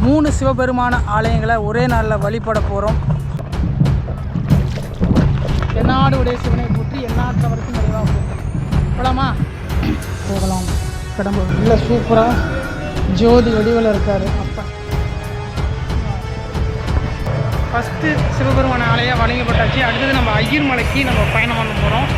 3 சிவபெருமான ஆலயங்களை ஒரே நாளில் வழிபட போகிறோம். எந்நாடு உடைய சிவனை போற்றி எந்நாட்டவருக்கும் நிறைவாக போற்றி. போகலாமா? போகலாம். கடம்பு நல்ல சூப்பராக ஜோதி வடிவில் இருக்கார். அப்போ ஃபஸ்ட்டு சிவபெருமான ஆலயம் வழங்கப்பட்டாச்சு. அடுத்தது நம்ம ஐயர் மலைக்கு நம்ம பயணம் பண்ண போகிறோம்.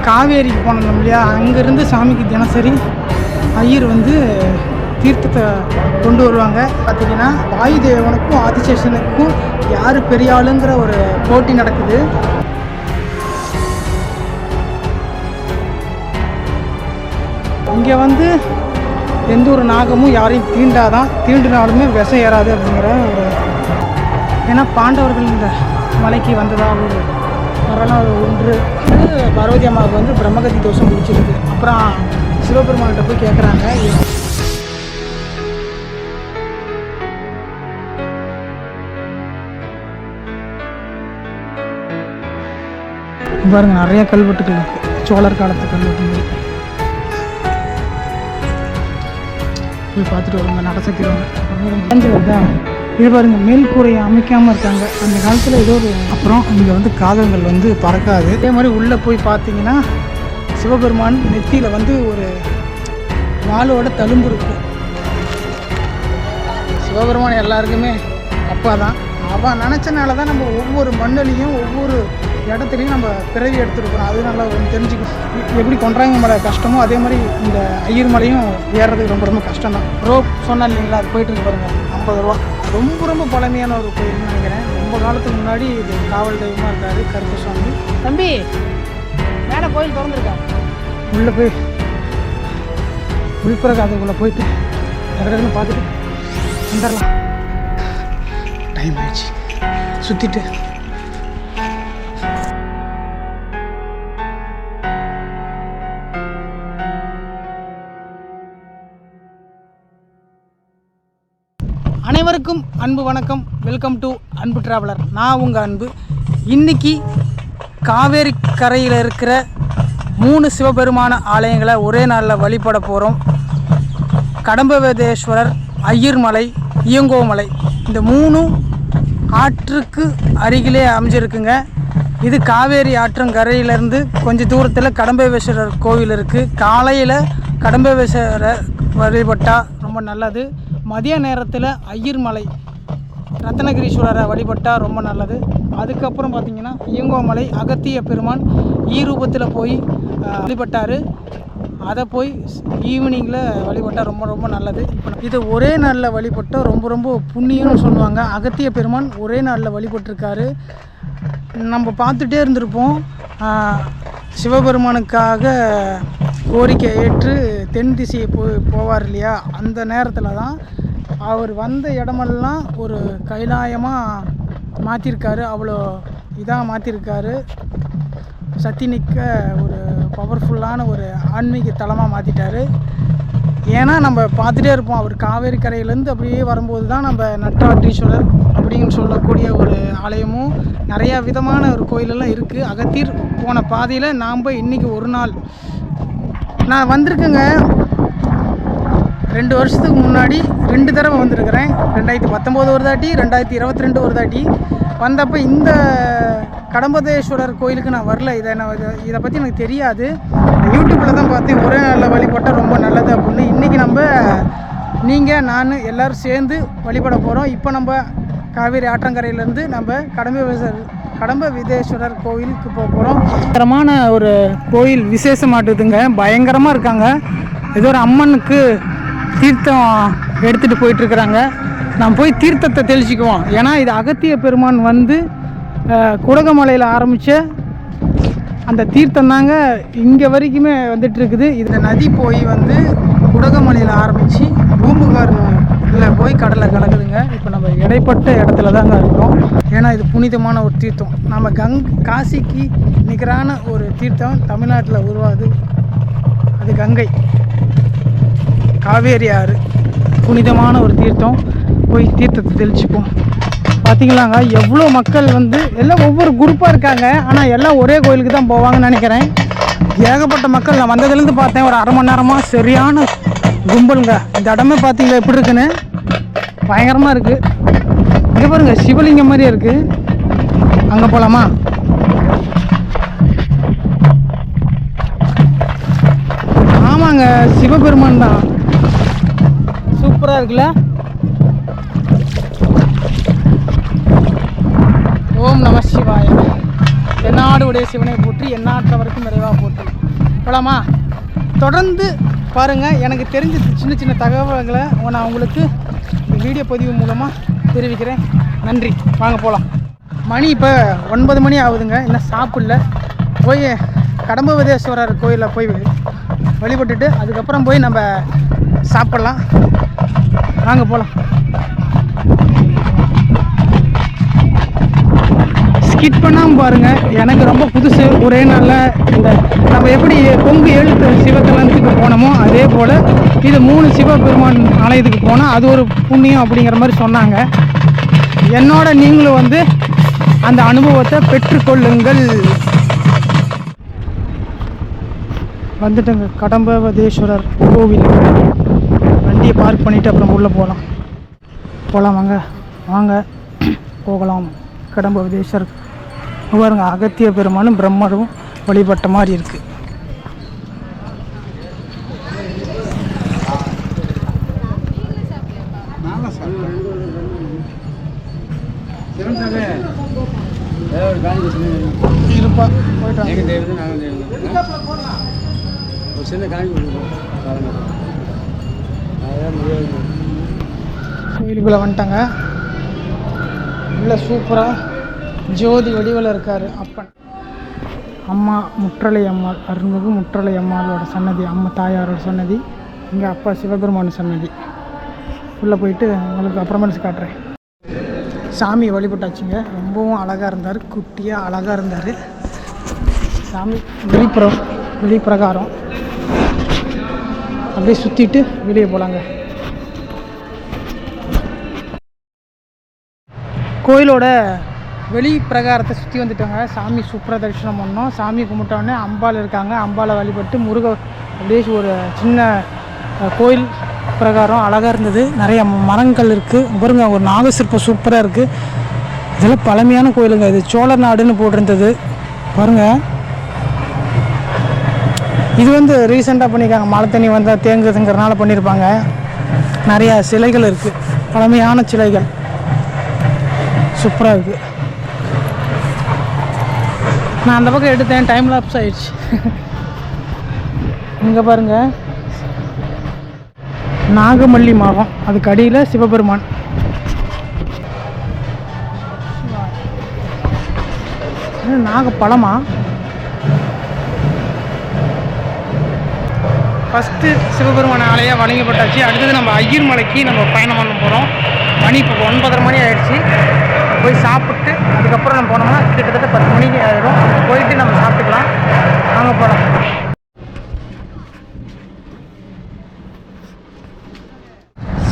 காவேரிக்கு போனோம் இல்லையா, அங்கேருந்து சாமிக்கு தினசரி ஐயர் தீர்த்தத்தை கொண்டு வருவாங்க. பார்த்திங்கன்னா வாயுதேவனுக்கும் ஆதிசேஷனுக்கும் யார் பெரிய ஆளுங்கிற ஒரு போட்டி நடக்குது. இங்கே எந்த ஒரு நாகமும் யாரையும் தீண்டினாலுமே விஷம் ஏறாது அப்படிங்கிற ஒரு, ஏன்னா பாண்டவர்கள் இந்த மலைக்கு வந்ததாக ஒரு வரலாறு ஒன்று. பார்வதி அம்மாவுக்கு பிரம்மகதி தோஷம் பிடிச்சிருக்கு. அப்புறம் சிவபெருமான்கிட்ட போய் கேட்குறாங்க. பாருங்க, நிறைய கல்வெட்டுகள் இருக்குது, சோழர் காலத்து கல்வெட்டுகள். போய் பார்த்துட்டு வருவாங்க, நடசக்திடுவாங்க. இது பாருங்க, மேல் கூரையை அமைக்காமல் இருக்காங்க. அந்த காலத்தில் ஏதோ ஒரு, அப்புறம் இங்கே காகங்கள் பறக்காது. அதே மாதிரி உள்ளே போய் பார்த்தீங்கன்னா சிவபெருமான் நெத்தியில் ஒரு வாளோட தழும்பு இருக்கு. சிவபெருமான் எல்லாருக்குமே அப்பா தான். அவன் நினச்சனால தான் நம்ம ஒவ்வொரு மண்ணிலையும் ஒவ்வொரு இடத்துலையும் நம்ம பிறவி எடுத்துருக்கோம். அது நல்லா தெரிஞ்சுக்கணும். எப்படி கொன்றாங்க மலை கஷ்டமோ அதே மாதிரி இந்த ஐயர் மலையும் ஏறுறதுக்கு ரொம்ப ரொம்ப கஷ்டம் தான். ரோப் சொன்னா இல்லைங்களா, அது போயிட்டு இருக்கு பாருங்க, 50 ரூபா. ரொம்ப பழமையான ஒரு கோயில்னு நினைக்கிறேன். ரொம்ப காலத்துக்கு முன்னாடி இது காவல் தெய்வமாக இருக்காரு கருப்பசாமி. தம்பி மேலே கோயில் திறந்துருக்கா, உள்ளே போய் உள்புறக்காதுக்குள்ளே போயிட்டு இடத்துன்னு பார்த்துட்டு வந்துடலாம். டைம் ஆயிடுச்சு, சுற்றிட்டு. அனைவருக்கும் அன்பு வணக்கம். வெல்கம் டு அன்பு டிராவலர். நான் உங்கள் அன்பு. இன்றைக்கி காவேரி கரையில் இருக்கிற 3 சிவபெருமான ஆலயங்களை ஒரே நாளில் வழிபட போகிறோம். கடம்பவேதேஸ்வரர், ஐயர் மலை, இயங்கோமலை, இந்த 3 ஆற்றுக்கு அருகிலே அமைஞ்சிருக்குங்க. இது காவேரி ஆற்றங்கரையிலேருந்து கொஞ்சம் தூரத்தில் கடம்பவேஸ்வரர் கோவில் இருக்குது. காலையில் கடம்பவேஸ்வரர் வழிபட்டால் ரொம்ப நல்லது. மதிய நேரத்தில் ஐயர் மலை ரத்னகிரீஸ்வரரை வழிபட்டால் ரொம்ப நல்லது. அதுக்கப்புறம் பார்த்திங்கன்னா இயங்கோமலை அகத்திய பெருமான் ஈரூபத்தில் போய் வழிபட்டார். அதை போய் ஈவினிங்கில் வழிபட்டால் ரொம்ப ரொம்ப நல்லது. இதை ஒரே நாளில் வழிபட்டால் ரொம்ப ரொம்ப புண்ணியம்னு சொல்லுவாங்க. அகத்திய பெருமான் ஒரே நாளில் வழிபட்டிருக்காரு. நம்ம பார்த்துட்டே இருந்திருப்போம். சிவபெருமானுக்காக கோரிக்கை ஏற்று தென் திசையை போவார் இல்லையா, அந்த நேரத்தில் தான் அவர் வந்த இடமெல்லாம் ஒரு கைலாயமாக மாற்றிருக்காரு. அவ்வளோ இதாக மாற்றிருக்காரு. சக்தி நிற்க ஒரு பவர்ஃபுல்லான ஒரு ஆன்மீக தலமாக மாற்றிட்டார். ஏன்னா நம்ம பார்த்துட்டே இருப்போம், அவர் காவேரி கரையிலேருந்து அப்படியே வரும்போது தான் நம்ம நட்டாற்றீஸ்வரர் அப்படின்னு சொல்லக்கூடிய ஒரு ஆலயமும் நிறையா விதமான ஒரு கோயிலெல்லாம் இருக்குது. அகத்தீர் போன பாதையில் நாம் இன்றைக்கி ஒரு நாள் நான் வந்திருக்கேங்க. 2 வருஷத்துக்கு முன்னாடி 2 தடவை வந்திருக்கிறேன். 2019 ஒரு தாட்டி, 2022 ஒரு தாட்டி வந்தப்போ இந்த கடம்பதேஸ்வரர் கோயிலுக்கு நான் வரல. இதை பற்றி எனக்கு தெரியாது. யூடியூப்பில் தான் பார்த்தேன் ஒரே நாளில் வழிபட்டால் ரொம்ப நல்லது அப்படின்னு. இன்றைக்கி நீங்கள் நான் எல்லோரும் சேர்ந்து வழிபட போகிறோம். இப்போ நம்ம காவேரி ஆற்றங்கரையிலேருந்து நம்ம கடம்பவிதேஸ்வரர் கோயிலுக்கு போக போகிறோம். பயங்கரமான ஒரு கோயில், விசேஷமாட்டுதுங்க, பயங்கரமாக இருக்காங்க. ஏதோ ஒரு அம்மனுக்கு தீர்த்தம் எடுத்துகிட்டு போயிட்டுருக்குறாங்க. நான் போய் தீர்த்தத்தை தெளிச்சிக்குவோம். ஏன்னா இது அகத்திய பெருமான் குடகமலையில் ஆரம்பித்த அந்த தீர்த்தம் தாங்க இங்கே வரைக்குமே வந்துட்டுருக்குது. இந்த நதி போய் குடகமலையில் ஆரம்பித்து பூம்புகாரில் போய் கடலை கலக்குதுங்க. இப்போ நம்ம இடைப்பட்ட இடத்துல தாங்க இருக்கிறோம். ஏன்னா இது புனிதமான ஒரு தீர்த்தம். நம்ம காசிக்கு நிகரான ஒரு தீர்த்தம் தமிழ்நாட்டில் உருவாகுது. அது கங்கை, காவேரி ஆறு. புனிதமான ஒரு தீர்த்தம். போய் தீர்த்தத்தை தெளிச்சுப்போம். பார்த்தீங்களாங்க எவ்வளோ மக்கள் வந்து எல்லாம் ஒவ்வொரு குரூப்பாக இருக்காங்க. ஆனால் எல்லாம் ஒரே கோயிலுக்கு தான் போவாங்கன்னு நினைக்கிறேன். ஏகப்பட்ட மக்கள். நான் வந்ததுலேருந்து பார்த்தேன் ஒரு 1/2 மணி நேரமாக சரியான கும்பலுங்க. இந்த இடமே பார்த்தீங்களா எப்படி இருக்குன்னு, பயங்கரமாக இருக்குது. இங்கே பாருங்கள் சிவலிங்கம் மாதிரியே இருக்குது. அங்கே போகலாமா? ஆமாங்க சிவபெருமான் தான். சூப்பராக இருக்குல்ல. ஓம் நம சிவாய. எந்நாடு உடைய சிவனை போற்றி, எந்நாட்டவருக்கும் நிறைவாக போற்றி. போலாமா? தொடர்ந்து பாருங்கள். எனக்கு தெரிஞ்ச சின்ன சின்ன தகவல்களை நான் உங்களுக்கு இந்த வீடியோ பதிவு மூலமாக தெரிவிக்கிறேன். நன்றி. வாங்க போகலாம். மணி இப்போ 9 மணி ஆகுதுங்க. இன்னும் சாப்பிடல. போய் கடம்பவதேஸ்வரர் கோயிலில் போய் வழிபட்டுட்டு அதுக்கப்புறம் போய் நம்ம சாப்பிட்லாம். வாங்க போகலாம். ஸ்கிட் பண்ணாமல் பாருங்கள். எனக்கு ரொம்ப புதுசு. ஒரே நாளில் இந்த நம்ம எப்படி கொங்கு எழுத்து சிவத்தலத்துக்கு போனோமோ அதே போல் இது 3 சிவபெருமான் ஆலயத்துக்கு போனால் அது ஒரு புண்ணியம் அப்படிங்கிற மாதிரி சொன்னாங்க. என்னோட நீங்களும் வந்து அந்த அனுபவத்தை பெற்றுக்கொள்ளுங்கள். வந்துட்டுங்க கடம்பவதேஸ்வரர் கோவில். வண்டியை பார்க் பண்ணிவிட்டு அப்புறம் உள்ளே போகலாம் வாங்க வாங்க போகலாம். கடம்பவதேஸ்வரர் பாருங்க, அகத்திய பெருமானும் பிரம்மரும் வழிபட்ட மாதிரி இருக்குது. இருப்பா போயிட்டு கோயிலுக்குள்ளே வந்துட்டாங்க. உள்ள சூப்பராக ஜோதி வடிவில் இருக்கார் அப்பன். அம்மா முற்றலை அம்மாள், அருள்மிகு முற்றலை அம்மாளோட சன்னதி, அம்மா தாயாரோட சன்னதி. இங்கே அப்பா சிவபெருமான் சன்னதி. உள்ளே போயிட்டு உங்களுக்கு அப்புறமேட்டு காட்டுறேன். சாமி வழிபட்டாச்சுங்க. ரொம்பவும் அழகாக இருந்தார். குட்டியாக அழகாக இருந்தார் சாமி. வெளிப்பிரகாரம் அப்படியே சுற்றிட்டு வெளியே போகலாங்க. கோயிலோட வெளி பிரகாரத்தை சுற்றி வந்துட்டாங்க. சாமி சூப்பராக தரிசனம் பண்ணோம். சாமி கும்பிட்டோடனே அம்பாள் இருக்காங்க. அம்பாளை வழிபட்டு அப்படியே ஒரு சின்ன கோயில் பிரகாரம் அழகாக இருந்தது. நிறைய மரங்கள் இருக்குது. பாருங்க ஒரு நாகசிற்பம் சூப்பராக இருக்குது. இதெல்லாம் பழமையான கோயிலுங்க. இது சோழ நாடுன்னு போட்டிருந்தது பாருங்கள். இது வந்து ரீசெண்டாக பண்ணியிருக்காங்க. மழை தண்ணி வந்தால் தேங்குதுங்கிறனால பண்ணியிருப்பாங்க. நிறையா சிலைகள் இருக்குது, பழமையான சிலைகள். சூப்பராக இருக்குது. நான் அந்த பக்கம் எடுத்தேன், டைம் லாப்ஸ் ஆயிடுச்சு. இங்கே பாருங்கள் நாகமல்லி மரம், அதுக்கு அடியில் சிவபெருமான். நாகப்பழமா? ஃபஸ்ட்டு சிவபெருமான் ஆலயம் வழங்கப்பட்டாச்சு. அடுத்தது நம்ம ஐயர் மலைக்கு நம்ம பயணம் பண்ண போகிறோம். மணி இப்போ 9:30 மணி ஆயிடுச்சு. போய் சாப்பிட்டு அதுக்கப்புறம் நம்ம போனோம்னா கிட்டத்தட்ட 10 மணிக்கு ஆயிடும். போயிட்டு நம்ம சாப்பிட்டுக்கலாம். வாங்க போகலாம்.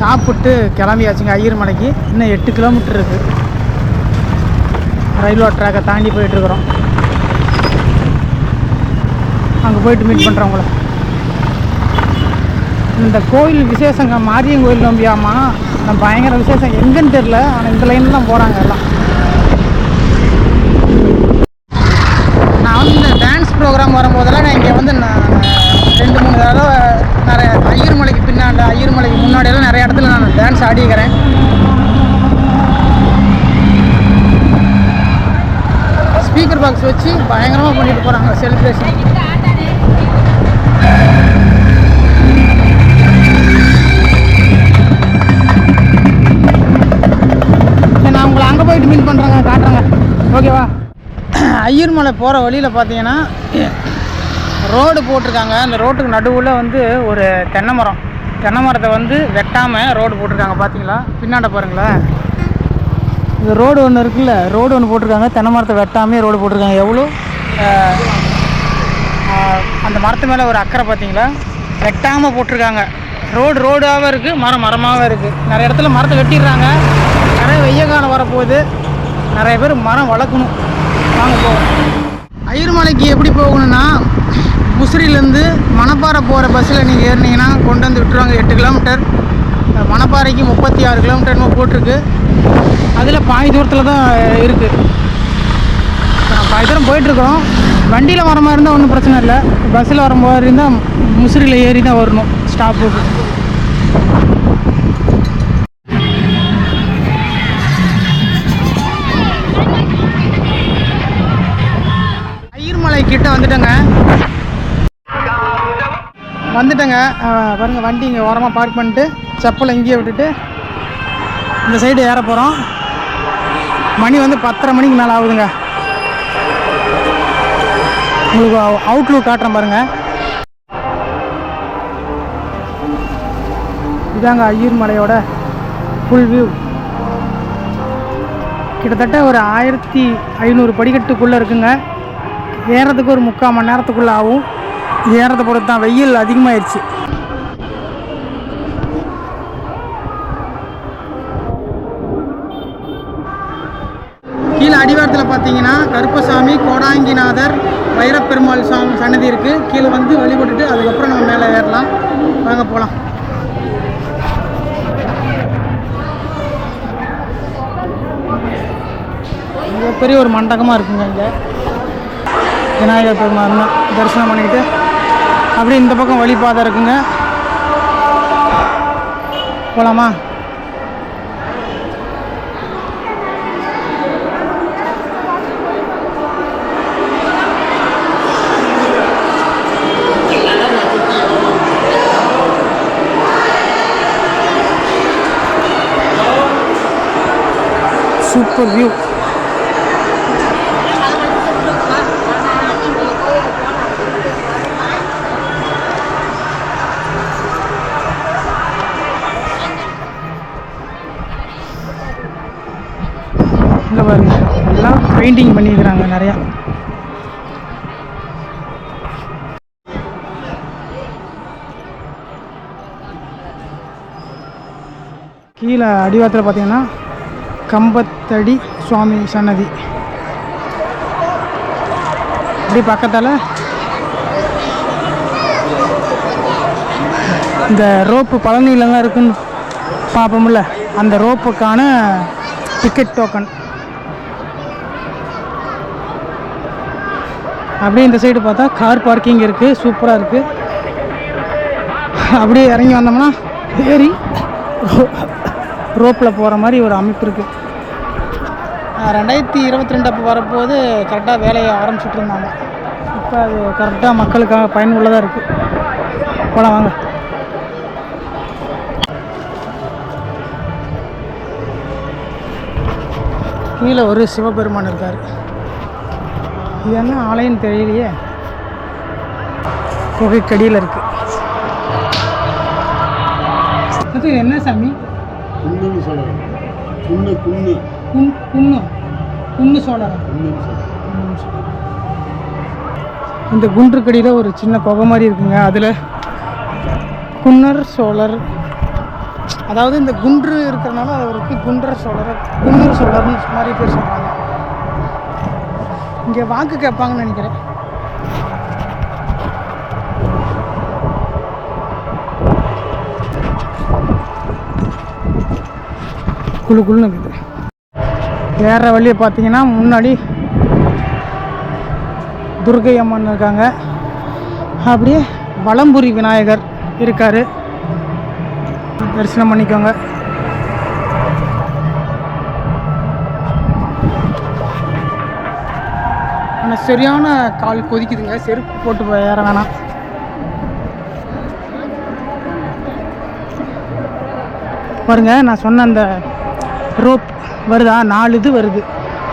சாப்பிட்டு கிளம்பியாச்சுங்க ஐயர் மலைக்கு. இன்னும் 8 கிலோமீட்டர் இருக்குது. ரயில்வே ட்ராக்கை தாண்டி போயிட்டுருக்குறோம். அங்கே போயிட்டு மீட் பண்ணுறவங்கள. இந்த கோயில் விசேஷங்க மாரியன் கோயில் நம்பியாமா. பயங்கர விசேஷம் எங்கன்னு தெரில. ஆனால் இந்த லைனில் தான் போகிறாங்க எல்லாம். நான் வந்து இந்த டான்ஸ் ப்ரோக்ராம் வரும்போதெல்லாம் நான் இங்கே வந்து 2-3 தடவை நிறைய ஐயர் மலைக்கு பின்னாண்ட ஐயர் மலைக்கு முன்னாடியெல்லாம் நிறைய இடத்துல நான் டான்ஸ் ஆடிக்கிறேன். ஸ்பீக்கர் பாக்ஸ் வச்சு பயங்கரமாக பண்ணிட்டு போகிறாங்க செலிப்ரேஷன். நான் உங்களை அங்கே போயிட்டு மீட் பண்ணுறேங்க, காட்டுறேங்க. ஓகேவா? ஐயர் மலை போகிற வழியில் பார்த்தீங்கன்னா ரோடு போட்டிருக்காங்க. அந்த ரோட்டுக்கு நடுவில் வந்து ஒரு தென்னை மரத்தை வந்து வெட்டாமல் ரோடு போட்டிருக்காங்க. பார்த்தீங்களா? பின்னாண்ட பாருங்களேன். இந்த ரோடு ஒன்று இருக்குல்ல, ரோடு ஒன்று போட்டிருக்காங்க. தென்னை மரத்தை வெட்டாமே ரோடு போட்டிருக்காங்க. எவ்வளோ அந்த மரத்து மேலே ஒரு அக்கறை பார்த்தீங்களா? வெட்டாமல் போட்டிருக்காங்க. ரோடாகவும் இருக்குது, மரமாகவும் இருக்குது. நிறைய இடத்துல மரத்தை வெட்டிடுறாங்க. நிறைய வெய்ய காலம் வரப்போகுது. நிறைய பேர் மரம் வளர்க்கணும். வாங்க போவோம். ஐயர்மலைக்கு எப்படி போகணுன்னா, முசிறியிலேருந்து மணப்பாறை போகிற பஸ்ஸில் நீங்கள் ஏறினீங்கன்னா கொண்டு வந்து விட்டுருவாங்க. 8 கிலோமீட்டர். மணப்பாறைக்கு 36 கிலோமீட்டர் போட்டிருக்கு. அதில் பாதி தூரத்தில் தான் இருக்குது. பாதி தூரம் போயிட்டுருக்கோம். வண்டியில் வர மாதிரி இருந்தால் ஒன்றும் பிரச்சனை இல்லை. பஸ்ஸில் வர மாதிரி இருந்தால் முசிறியில் ஏறி தான் வரணும் ஸ்டாப்புக்கு. ஐயர்மலை கிட்ட வந்துட்டேங்க. பாருங்கள், வண்டி இங்கே ஓரமாக பார்க் பண்ணிட்டு செப்பலை இங்கேயே விட்டுட்டு இந்த சைடு ஏற போகிறோம். மணி வந்து 10:30 மணிக்கு மேலே ஆகுதுங்க. உங்களுக்கு அவுட்லுக் காட்டுறேன் பாருங்கள். இதாங்க ஐயர்மலையோட ஃபுல் வியூ. கிட்டத்தட்ட ஒரு 1500 படிக்கட்டுக்குள்ளே இருக்குங்க. ஏறதுக்கு ஒரு 3/4 மணி நேரத்துக்குள்ளே ஆகும். ஏறதை பொறுத்து தான். வெயில் அதிகமாகிடுச்சு. கீழே அடிவாரத்தில் பார்த்தீங்கன்னா கருப்பசாமி, கோடாங்கிநாதர், வைரப்பெருமாள் சாமி சன்னதி இருக்குது. கீழே வந்து வழிபட்டுட்டு அதுக்கப்புறம் நம்ம மேலே ஏறலாம். வாங்க போகலாம். மிகப்பெரிய ஒரு மண்டபமாக இருக்குங்க. இங்கே விநாயகர் பெருமாள் தரிசனம் பண்ணிக்கிட்டு அப்படியே இந்த பக்கம் வழிபாதை இருக்குங்க. போகலாமா? Super view. இங்கே பாருங்க, எல்லாம் பெயிண்டிங் பண்ணிக்கிறாங்க நிறையா. கீழே அடிவாரத்தில் பார்த்தீங்கன்னா கம்பத்தடி சுவாமி சன்னதி. இப்படி பக்கத்தால் இந்த ரோப்பு பழனியிலலாம் இருக்குன்னு பார்ப்போம்ல, அந்த ரோப்புக்கான டிக்கெட் டோக்கன். அப்படியே இந்த சைடு பார்த்தா கார் பார்க்கிங் இருக்குது, சூப்பராக இருக்குது. அப்படியே இறங்கி வந்தோம்னா ஏறி ரோப்பில் போகிற மாதிரி ஒரு அமைப்பு இருக்குது. 2022 அப்போ வரப்போது கரெக்டாக வேலையை ஆரம்பிச்சுட்டு இருந்தாங்க. இப்போ அது கரெக்டாக மக்களுக்காக பயனுள்ளதாக இருக்குது. போகலாம் வாங்க. கீழே ஒரு சிவபெருமான் இருக்கார். இது என்ன ஆலயம்னு தெரியலையே. குகைக்கடியில் இருக்குது. அது என்ன சாமி? குன்னு சோழர். இந்த குன்றுக்கடியில் ஒரு சின்ன குகை மாதிரி இருக்குங்க. அதில் குன்னர் சோழர், அதாவது இந்த குன்று இருக்கிறனால அவருக்கு குன்றர் சோழர், குன்னர் சோழர்னு மாதிரி பேர் சொல்கிறாங்க. இங்கே வாக்கு கேட்பாங்கன்னு நினைக்கிறேன். குழுன்னு இருக்குது. வேற வழியை பார்த்தீங்கன்னா முன்னாடி துர்கை அம்மன் இருக்காங்க. அப்படியே வலம்புரி விநாயகர் இருக்கார். தரிசனம் பண்ணிக்கோங்க. ஆனால் சரியான கால் கொதிக்குதுங்க. செருப்பு போட்டு ஏற வேணாம். பாருங்க, நான் சொன்ன அந்த ரோப் வருதா, 4 இது வருது.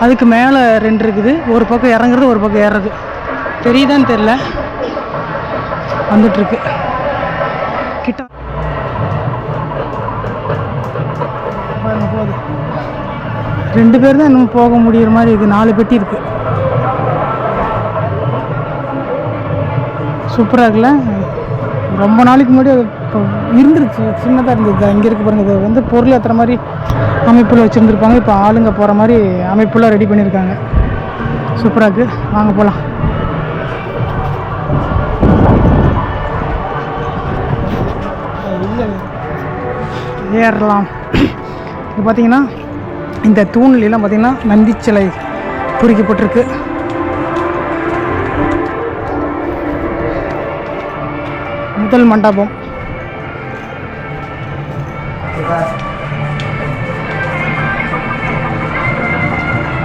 அதுக்கு மேலே 2 இருக்குது. ஒரு பக்கம் இறங்குறது, ஒரு பக்கம் ஏறுறது. தெரியுதான்னு தெரில, வந்துட்டுருக்கு கிட்ட. பாருங்க, போகுது. 2 பேர் தான் இன்னும் போக முடிகிற மாதிரி இருக்குது. 4 பெட்டி இருக்குது. சூப்பராக இருக்குல்ல. ரொம்ப நாளைக்கு முன்னாடி இப்போ இருந்துருச்சு, சின்னதாக இருந்தது. இங்கே இருக்க பாருங்கள், இது வந்து பொருள் ஏற்றுற மாதிரி அமைப்பில் வச்சுருந்துருப்பாங்க. இப்போ ஆளுங்க போகிற மாதிரி அமைப்புலாம் ரெடி பண்ணியிருக்காங்க. சூப்பராக இருக்குது. வாங்க போகலாம். ஏறலாம். இது பார்த்திங்கன்னா இந்த தூண்லாம் பார்த்திங்கன்னா நந்தி சிலை பொறிக்கப்பட்டிருக்கு. முதல் மண்டபம்.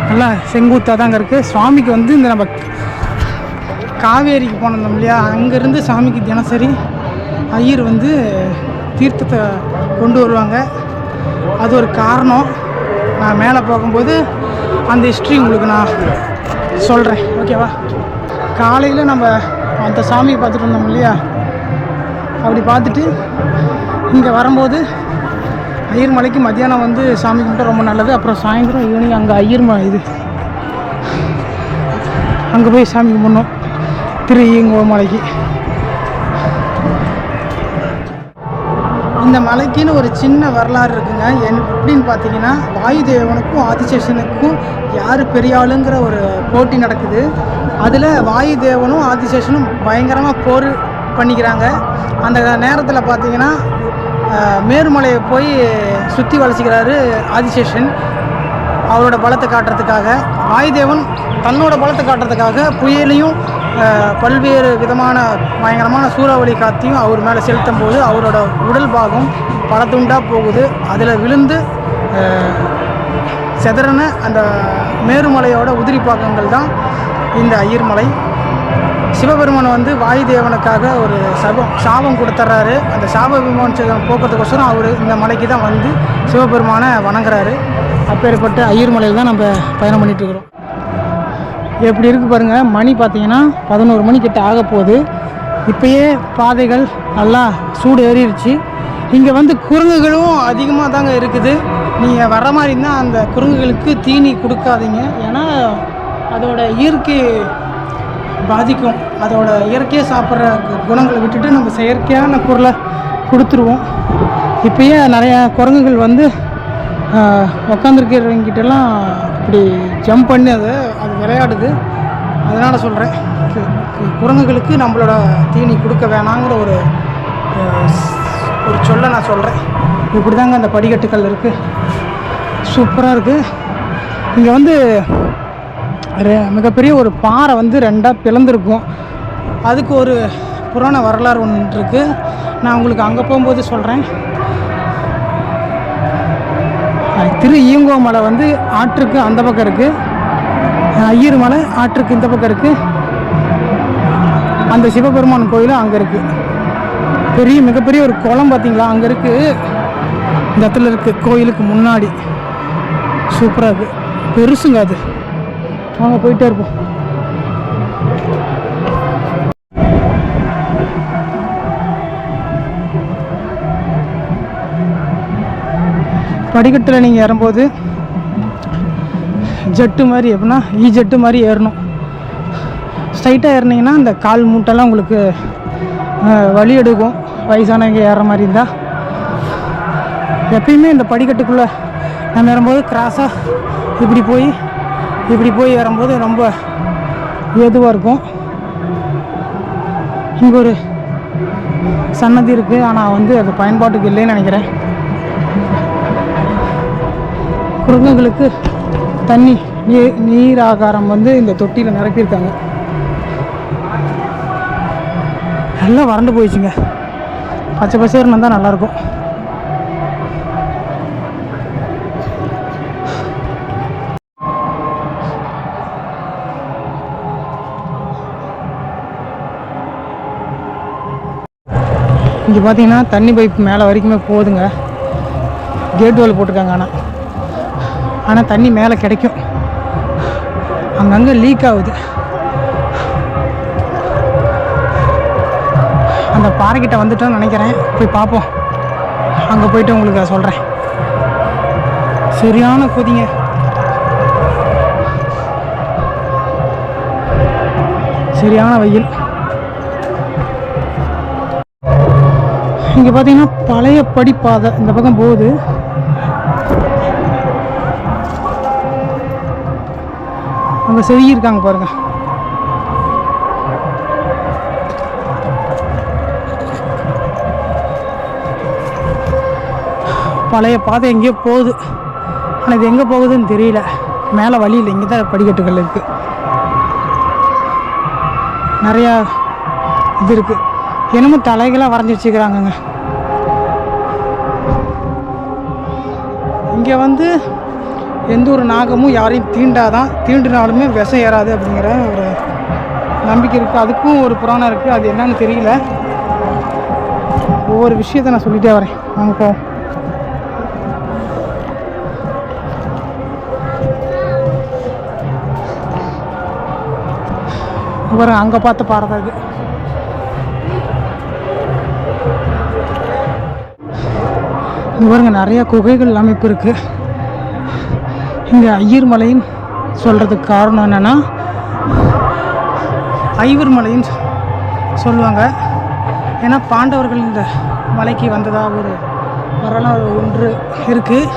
நல்லா செங்குத்தாக தாங்க இருக்குது. சுவாமிக்கு வந்து இந்த நம்ம காவேரிக்கு போனோம் இல்லையா, அங்கேருந்து சாமிக்கு தினசரி ஐயர் வந்து தீர்த்தத்தை கொண்டு வருவாங்க. அது ஒரு காரணம். நான் மேலே போகும்போது அந்த ஹிஸ்ட்ரி உங்களுக்கு நான் சொல்கிறேன், ஓகேவா? காலையில் நம்ம அந்த சாமியை பார்த்துட்டு வந்தோம் இல்லையா, அப்படி பார்த்துட்டு இங்கே வரும்போது ஐயர் மலைக்கு மத்தியானம் வந்து சாமி கும்பிட்டா ரொம்ப நல்லது. அப்புறம் சாயந்தரம் ஈவினிங் அங்கே ஐயர் மலை இது, அங்கே போய் சாமி கும்பிடணும், ஈங்கோமலைக்கு. இந்த மலைக்குன்னு ஒரு சின்ன வரலாறு இருக்குங்க. எப்படின்னு பார்த்தீங்கன்னா, வாயுதேவனுக்கும் ஆதிசேஷனுக்கும் யார் பெரிய ஆளுங்கிற ஒரு போட்டி நடக்குது. அதில் வாயுதேவனும் ஆதிசேஷனும் பயங்கரமாக போர் பண்ணிக்கிறாங்க. அந்த நேரத்தில் பார்த்தீங்கன்னா மேருமலையை போய் சுற்றி வளைச்சிக்கிறாரு ஆதிசேஷன், அவரோட பலத்தை காட்டுறதுக்காக. வாயுதேவன் தன்னோட பலத்தை காட்டுறதுக்காக புயலையும் பல்வேறு விதமான பயங்கரமான சூறாவளி காற்றையும் அவர் மேலே செலுத்தும் போது அவரோட உடல் பாகம் பல துண்டாக போகுது. அதில் விழுந்து செதறன அந்த மேருமலையோட உதிரி பாகங்கள் தான் இந்த ஐயர் மலை. சிவபெருமான் வந்து வாயுதேவனுக்காக ஒரு சாபம் கொடுத்துட்றாரு. அந்த சாப விமோசனம் போக்குறதுக்கோசரம் அவர் இந்த மலைக்கு தான் வந்து சிவபெருமானை வணங்குறாரு. அப்பேற்பட்ட ஐயர் மலையில் தான் நம்ம பயணம் பண்ணிகிட்ருக்குறோம். எப்படி இருக்குது பாருங்கள், மணி பார்த்தீங்கன்னா 11 மணிக்கிட்ட ஆக போகுது. இப்போயே பாதைகள் நல்லா சூடு ஏறிடுச்சு. இங்கே வந்து குரங்குகளும் அதிகமாக தாங்க இருக்குது. நீங்கள் வர மாதிரி இருந்தால் அந்த குரங்குகளுக்கு தீனி கொடுக்காதீங்க, ஏன்னா அதோட இயற்கை பாதிக்கும். அதோட இயற்கையாக சாப்பிட்ற குணங்களை விட்டுட்டு நம்ம செயற்கையான பொருளை கொடுத்துருவோம். இப்போயே நிறையா குரங்குகள் வந்து உக்காந்துருக்கிறவங்கிட்டலாம் இப்படி ஜம்ப் பண்ணி அது விளையாடுது. அதனால் சொல்கிறேன், குரங்குகளுக்கு நம்மளோட தீனி கொடுக்க வேணாங்கிற ஒரு சொல்ல நான் சொல்கிறேன். இப்படி தாங்க அந்த படிக்கட்டுகள் இருக்குது. சூப்பராக இருக்குது. இங்கே வந்து மிகப்பெரிய ஒரு பாறை வந்து ரெண்டாக பிளந்துருக்கும். அதுக்கு ஒரு புராண வரலாறு ஒன்று இருக்குது. நான் உங்களுக்கு அங்கே போகும்போது சொல்கிறேன். ஈங்கோமலை வந்து ஆற்றுக்கு அந்த பக்கம் இருக்குது, ஐயர் மலை ஆற்றுக்கு இந்த பக்கம் இருக்குது. அந்த சிவபெருமான் கோயிலும் அங்கே இருக்குது. மிகப்பெரிய ஒரு குளம் பார்த்தீங்களா, அங்கே இருக்குது. இந்த இடத்துல இருக்குது கோயிலுக்கு முன்னாடி. சூப்பராக இருக்குது, பெருசுங்க அது. வாங்க போயிட்டே இருப்போம். படிக்கட்டில் நீங்கள் ஏறும்போது ஜெட்டு மாதிரி, எப்படின்னா ஜெட்டு மாதிரி ஏறணும். ஸ்ட்ரைட்டாக ஏறினீங்கன்னா இந்த கால் மூட்டெல்லாம் உங்களுக்கு வலி எடுக்கும், வயசானவங்க ஏறுற மாதிரி இருந்தால். எப்பயுமே இந்த படிக்கட்டுக்குள்ளே நம்ம ஏறும்போது கிராஸாக இப்படி போய் ஏறும்போது ரொம்ப ஏதுவாக இருக்கும். இங்கே ஒரு சன்னதி இருக்குது, ஆனால் வந்து அது பயன்பாட்டுக்கு இல்லைன்னு நினைக்கிறேன். குரங்குகளுக்கு தண்ணி நீர் ஆகாரம் வந்து இந்த தொட்டியில் நிரப்பியிருக்காங்க. எல்லாம் வறண்டு போயிடுச்சுங்க. பச்சை பசேர்னு இருந்தால் நல்லாயிருக்கும். இங்கே பார்த்தீங்கன்னா தண்ணி பைப் மேலே வரைக்குமே போகுதுங்க. கேட் வால் போட்டிருக்காங்க. ஆனால் தண்ணி மேலே கிடைக்கும், அங்கங்கே லீக் ஆகுது. அந்த பாறைக்கிட்ட வந்துட்டோன்னு நினைக்கிறேன். போய் பார்ப்போம். அங்கே போயிட்டு உங்களுக்கு சொல்கிறேன். சரியான கொதிங்க. சரியான வெயில். இங்கே பார்த்தீங்கன்னா பழைய படிப்பாதை இந்த பக்கம் போகுது. அங்கே செதுக்கியிருக்காங்க பாருங்க. பழைய பாதை எங்கேயோ போகுது. ஆனால் இது எங்கே போகுதுன்னு தெரியல. மேலே வழி இல்லை, இங்கே தான் படிக்கட்டுகள் இருக்குது. நிறையா இது இருக்குது. என்னமோ தலைகளாக வரைஞ்சி வச்சுக்கிறாங்கங்க. இங்கே வந்து எந்த ஒரு நாகமும் யாரையும் தீண்டாதான், தீண்டினாலுமே விஷம் ஏறாது அப்படிங்கிற ஒரு நம்பிக்கை இருக்குது. அதுக்கும் ஒரு புராணம் இருக்குது. அது என்னன்னு தெரியல. ஒவ்வொரு விஷயத்தை நான் சொல்லிகிட்டே வரேன். வாங்க போவோம். பாருங்க, அங்கே பார்த்த பாறை தான் இது. இங்கே பாருங்க, நிறையா குகைகள் அமைப்பு இருக்குது. இங்கே ஐயர் மலைன்னு சொல்கிறதுக்கு காரணம் என்னென்னா, ஐவர் மலைன்னு சொல்லுவாங்க. ஏன்னா பாண்டவர்கள் இந்த மலைக்கு வந்ததாக ஒரு வரலாறு ஒன்று இருக்குது.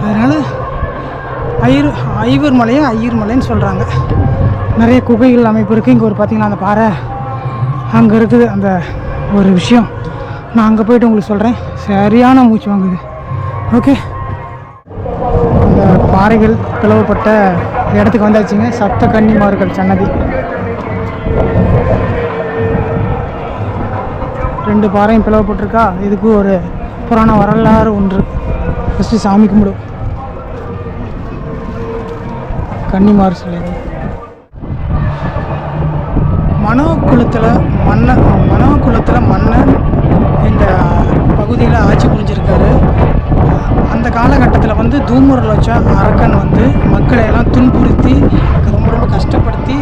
அதனால் ஐவர் மலையை ஐயர் மலைன்னு சொல்கிறாங்க. நிறைய குகைகள் அமைப்பு இருக்குது. இங்கே ஒரு பார்த்திங்கன்னா அந்த பாறை அங்கே இருக்குது. அந்த ஒரு விஷயம் நான் அங்கே போய்ட்டு உங்களுக்கு சொல்கிறேன். சரியான மூச்சு வாங்குது. ஓகே, அந்த பாறைகள் பிளவுபட்ட இடத்துக்கு வந்தாச்சுங்க. சப்த கன்னிமார்கள் சன்னதி. 2 பாறையும் பிளவுபட்டிருக்கா. இதுக்கு ஒரு புராண வரலாறு ஒன்று. ஃபஸ்ட்டு சாமி கும்பிடும். கன்னிமார் சிலை. மனோகுலத்தில் மன்னன் இந்த பகுதியில் ஆட்சி புரிஞ்சிருக்காரு. அந்த காலகட்டத்தில் வந்து தூமர்லோச்ச அரக்கன் வந்து மக்களை எல்லாம் துன்புறுத்தி ரொம்ப கஷ்டப்படுத்தி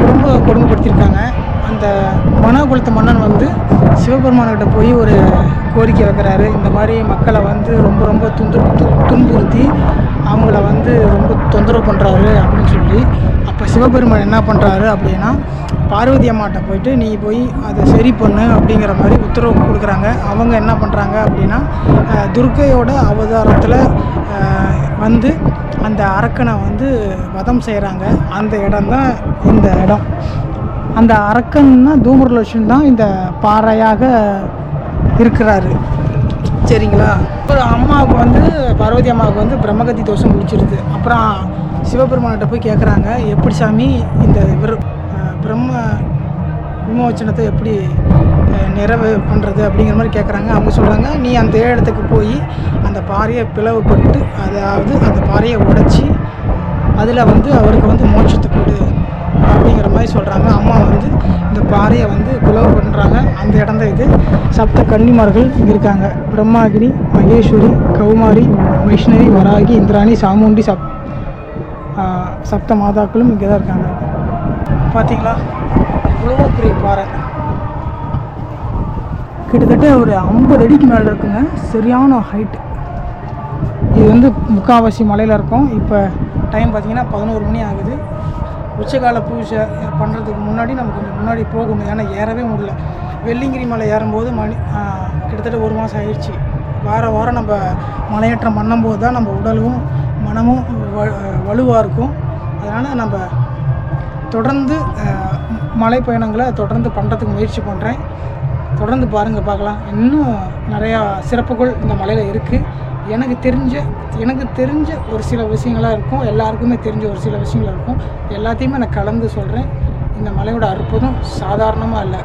ரொம்ப கொடுமைப்படுத்தியிருக்காங்க. அந்த மனோகுலத்து மன்னன் வந்து சிவபெருமான்கிட்ட போய் ஒரு கோரிக்கை வைக்கிறாரு. இந்த மாதிரி மக்களை வந்து ரொம்ப துன்புறுத்தி அவங்கள வந்து ரொம்ப தொந்தரவு பண்ணுறாரு அப்படின்னு சொல்லி. அப்போ சிவபெருமான் என்ன பண்ணுறாரு அப்படின்னா, பார்வதி அம்மாட்ட போயிட்டு நீ போய் அதை சரி பண்ணு அப்படிங்கிற மாதிரி உத்தரவு கொடுக்குறாங்க. அவங்க என்ன பண்ணுறாங்க அப்படின்னா, துர்க்கையோட அவதாரத்தில் வந்து அந்த அரக்கனை வந்து வதம் செய்கிறாங்க. அந்த இடம் தான் இந்த இடம். அந்த அரக்கன்னா தூமர்லட்சுமி தான் இந்த பாறையாக இருக்கிறாரு. சரிங்களா? ஒரு அம்மாவுக்கு வந்து பார்வதி அம்மாவுக்கு வந்து பிரம்மகத்தி தோஷம் பிடிச்சிருது. அப்புறம் சிவபெருமான்கிட்ட போய் கேட்குறாங்க, எப்படி சாமி இந்த பிரம்ம விமோச்சனத்தை எப்படி நிறைவு பண்ணுறது அப்படிங்கிற மாதிரி கேட்குறாங்க. அவங்க சொல்கிறாங்க, நீ அந்த இடத்துக்கு போய் அந்த பாறையை பிளவுபட்டு, அதாவது அந்த பாறையை உடைச்சி அதில் வந்து அவருக்கு வந்து மோட்சத்தை கொடு அப்படிங்கிற மாதிரி சொல்கிறாங்க. அம்மா வந்து இந்த பாறையை வந்து பிளவு பண்ணுறாங்க. அந்த இடம் தான் இது. சப்த கன்னிமார்கள் இங்கே இருக்காங்க. பிரம்மாகினி, மகேஸ்வரி, கௌமாரி, வைஷ்ணவி, வராகி, இந்திராணி, சாமுண்டி, சப்த மாதாக்களும் இங்கே தான் இருக்காங்க. பார்த்தீங்களா, இவ்வளோ பெரிய பாறை. கிட்டத்தட்ட ஒரு 50 அடிக்கு மேலே இருக்குங்க. சரியான ஹைட்டு. இது வந்து முக்கால்வாசி மலையில் இருக்கும். இப்போ டைம் பார்த்திங்கன்னா 11 மணி ஆகுது. உச்சகால பூஜை பண்ணுறதுக்கு முன்னாடி நம்ம கொஞ்சம் முன்னாடி போகணும். ஏன்னா ஏறவே முடியல. வெள்ளிங்கிரி மலை ஏறும்போது கிட்டத்தட்ட 1 மாதம் ஆயிடுச்சு. வாரம் நம்ம மலையேற்றம் பண்ணும்போது தான் நம்ம உடலும் மனமும் வலுவாக இருக்கும். அதனால் நம்ம தொடர்ந்து மலை பயணங்களை தொடர்ந்து பண்ணுறதுக்கு முயற்சி பண்ணுறேன். தொடர்ந்து பாருங்கள், பார்க்கலாம். இன்னும் நிறையா சிறப்புகள் இந்த மலையில் இருக்குது. எனக்கு தெரிஞ்ச ஒரு சில விஷயங்களாக இருக்கும். எல்லாருக்குமே தெரிஞ்ச ஒரு சில விஷயங்கள் இருக்கும். எல்லாத்தையுமே நான் கலந்து சொல்கிறேன். இந்த மலையோட அற்புதம் சாதாரணமாக இல்லை.